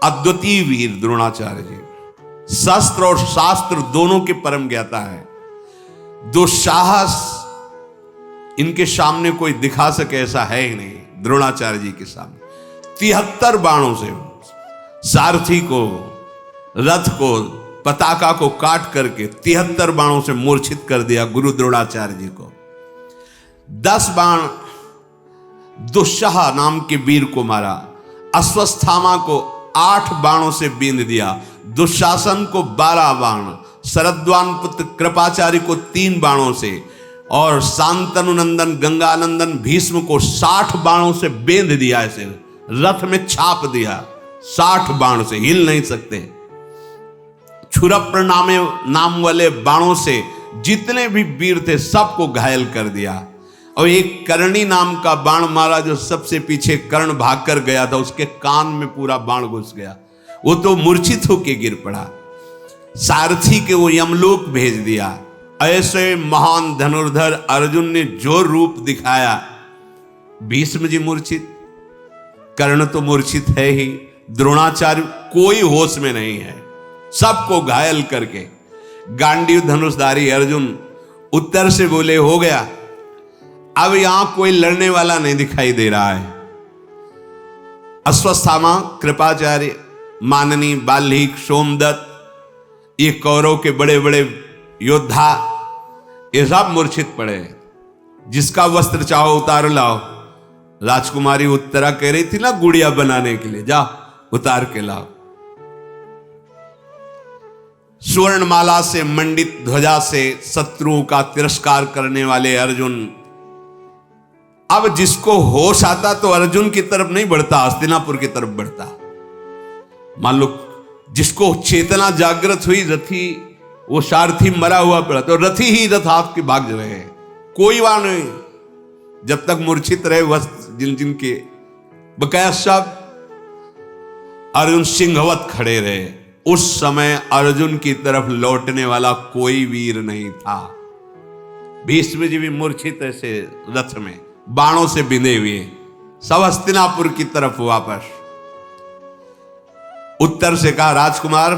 A: अद्वितीय वीर। द्रोणाचार्य जी शस्त्र और शास्त्र दोनों के परम ज्ञाता है। दुस्साहस इनके सामने कोई दिखा सके ऐसा है ही नहीं। द्रोणाचार्य जी के सामने 73 बाणों से सारथी को, रथ को, पताका को काट करके 73 बाणों से मूर्छित कर दिया गुरु द्रोणाचार्य जी को। 10 बाण दुस्साह नाम के वीर को मारा। अश्वस्थामा को 8 बाणों से बींध दिया। दुशासन को 12 बाण, शरद्वान पुत्र कृपाचार्य को 3 बाणों से और शांतनुनंदन गंगानंदन भीष्म को 60 बाणों से बेंध दिया। ऐसे रथ में छाप दिया। 60 बाण से हिल नहीं सकते। छुरप्र नाम वाले बाणों से जितने भी वीर थे सबको घायल कर दिया। और एक कर्णी नाम का बाण मारा जो सबसे पीछे कर्ण भागकर गया था, उसके कान में पूरा बाण घुस गया। वो तो मूर्छित होकर गिर पड़ा। सारथी के वो यमलोक भेज दिया। ऐसे महान धनुर्धर अर्जुन ने जो रूप दिखाया, भीष्म जी मूर्छित, कर्ण तो मूर्छित है ही, द्रोणाचार्य कोई होश में नहीं है, सबको घायल करके गांडीव धनुषधारी अर्जुन उत्तर से बोले हो गया, अब यहां कोई लड़ने वाला नहीं दिखाई दे रहा है। अश्वत्थामा, कृपाचार्य, माननी, बाल्मीक, सोमदत्त, ये कौरव के बड़े बड़े योद्धा, ये सब मूर्छित पड़े। जिसका वस्त्र चाहो उतार लाओ। राजकुमारी उत्तरा कह रही थी ना गुड़िया बनाने के लिए, जाओ उतार के लाओ। स्वर्णमाला से मंडित ध्वजा से शत्रुओं का तिरस्कार करने वाले अर्जुन, अब जिसको होश आता तो अर्जुन की तरफ नहीं बढ़ता, हस्तिनापुर की तरफ बढ़ता। मान लो जिसको चेतना जागृत हुई, रथी वो सारथी मरा हुआ पड़ा तो रथी ही रथ हाथ के भाग रहे, कोई वहां नहीं। जब तक मूर्छित रहे वस्त्र जिन जिन के बकाया सब अर्जुन सिंहवत खड़े रहे। उस समय अर्जुन की तरफ लौटने वाला कोई वीर नहीं था। भीष्म जी भी मूर्छित ऐसे रथ में बाणों से बिंधे हुए, सब हस्तिनापुर की तरफ वापस। उत्तर से कहा राजकुमार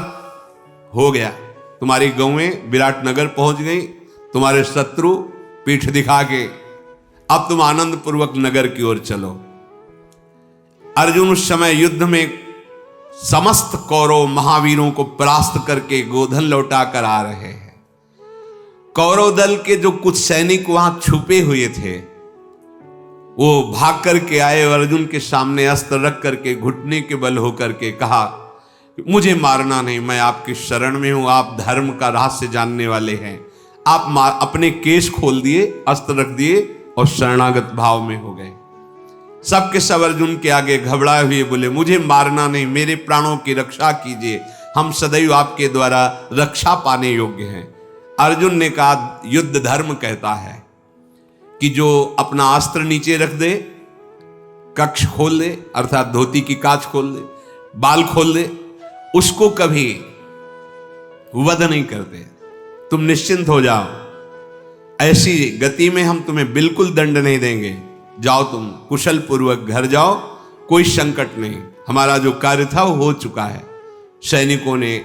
A: हो गया, तुम्हारी गौएं विराटनगर पहुंच गई, तुम्हारे शत्रु पीठ दिखा के, अब तुम आनंद पूर्वक नगर की ओर चलो। अर्जुन उस समय युद्ध में समस्त कौरव महावीरों को परास्त करके गोधन लौटा कर आ रहे हैं। कौरव दल के जो कुछ सैनिक वहां छुपे हुए थे वो भाग करके आए, अर्जुन के सामने अस्त्र रख करके घुटने के बल होकर के कहा मुझे मारना नहीं, मैं आपकी शरण में हूं, आप धर्म का रहस्य जानने वाले हैं। आप अपने केश खोल दिए, अस्त्र रख दिए और शरणागत भाव में हो गए। सबके सब अर्जुन के आगे घबराए हुए बोले मुझे मारना नहीं, मेरे प्राणों की रक्षा कीजिए, हम सदैव आपके द्वारा रक्षा पाने योग्य हैं। अर्जुन ने कहा युद्ध धर्म कहता है कि जो अपना अस्त्र नीचे रख दे, कक्ष खोल दे, अर्थात धोती की कांच खोल दे, बाल खोल दे, उसको कभी वध नहीं करते। तुम निश्चिंत हो जाओ, ऐसी गति में हम तुम्हें बिल्कुल दंड नहीं देंगे, जाओ तुम कुशल पूर्वक घर जाओ, कोई संकट नहीं, हमारा जो कार्य था वो हो चुका है। सैनिकों ने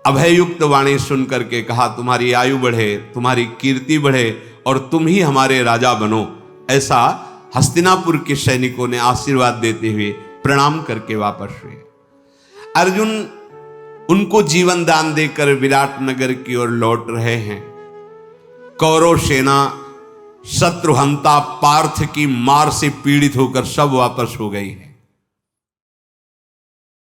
A: अभययुक्त वाणी सुन करके कहा तुम्हारी आयु बढ़े, तुम्हारी कीर्ति बढ़े और तुम ही हमारे राजा बनो। ऐसा हस्तिनापुर के सैनिकों ने आशीर्वाद देते हुए प्रणाम करके वापस हुए। अर्जुन उनको जीवन दान देकर विराट नगर की ओर लौट रहे हैं। कौरव सेना शत्रुहंता पार्थ की मार से पीड़ित होकर सब वापस हो गई है।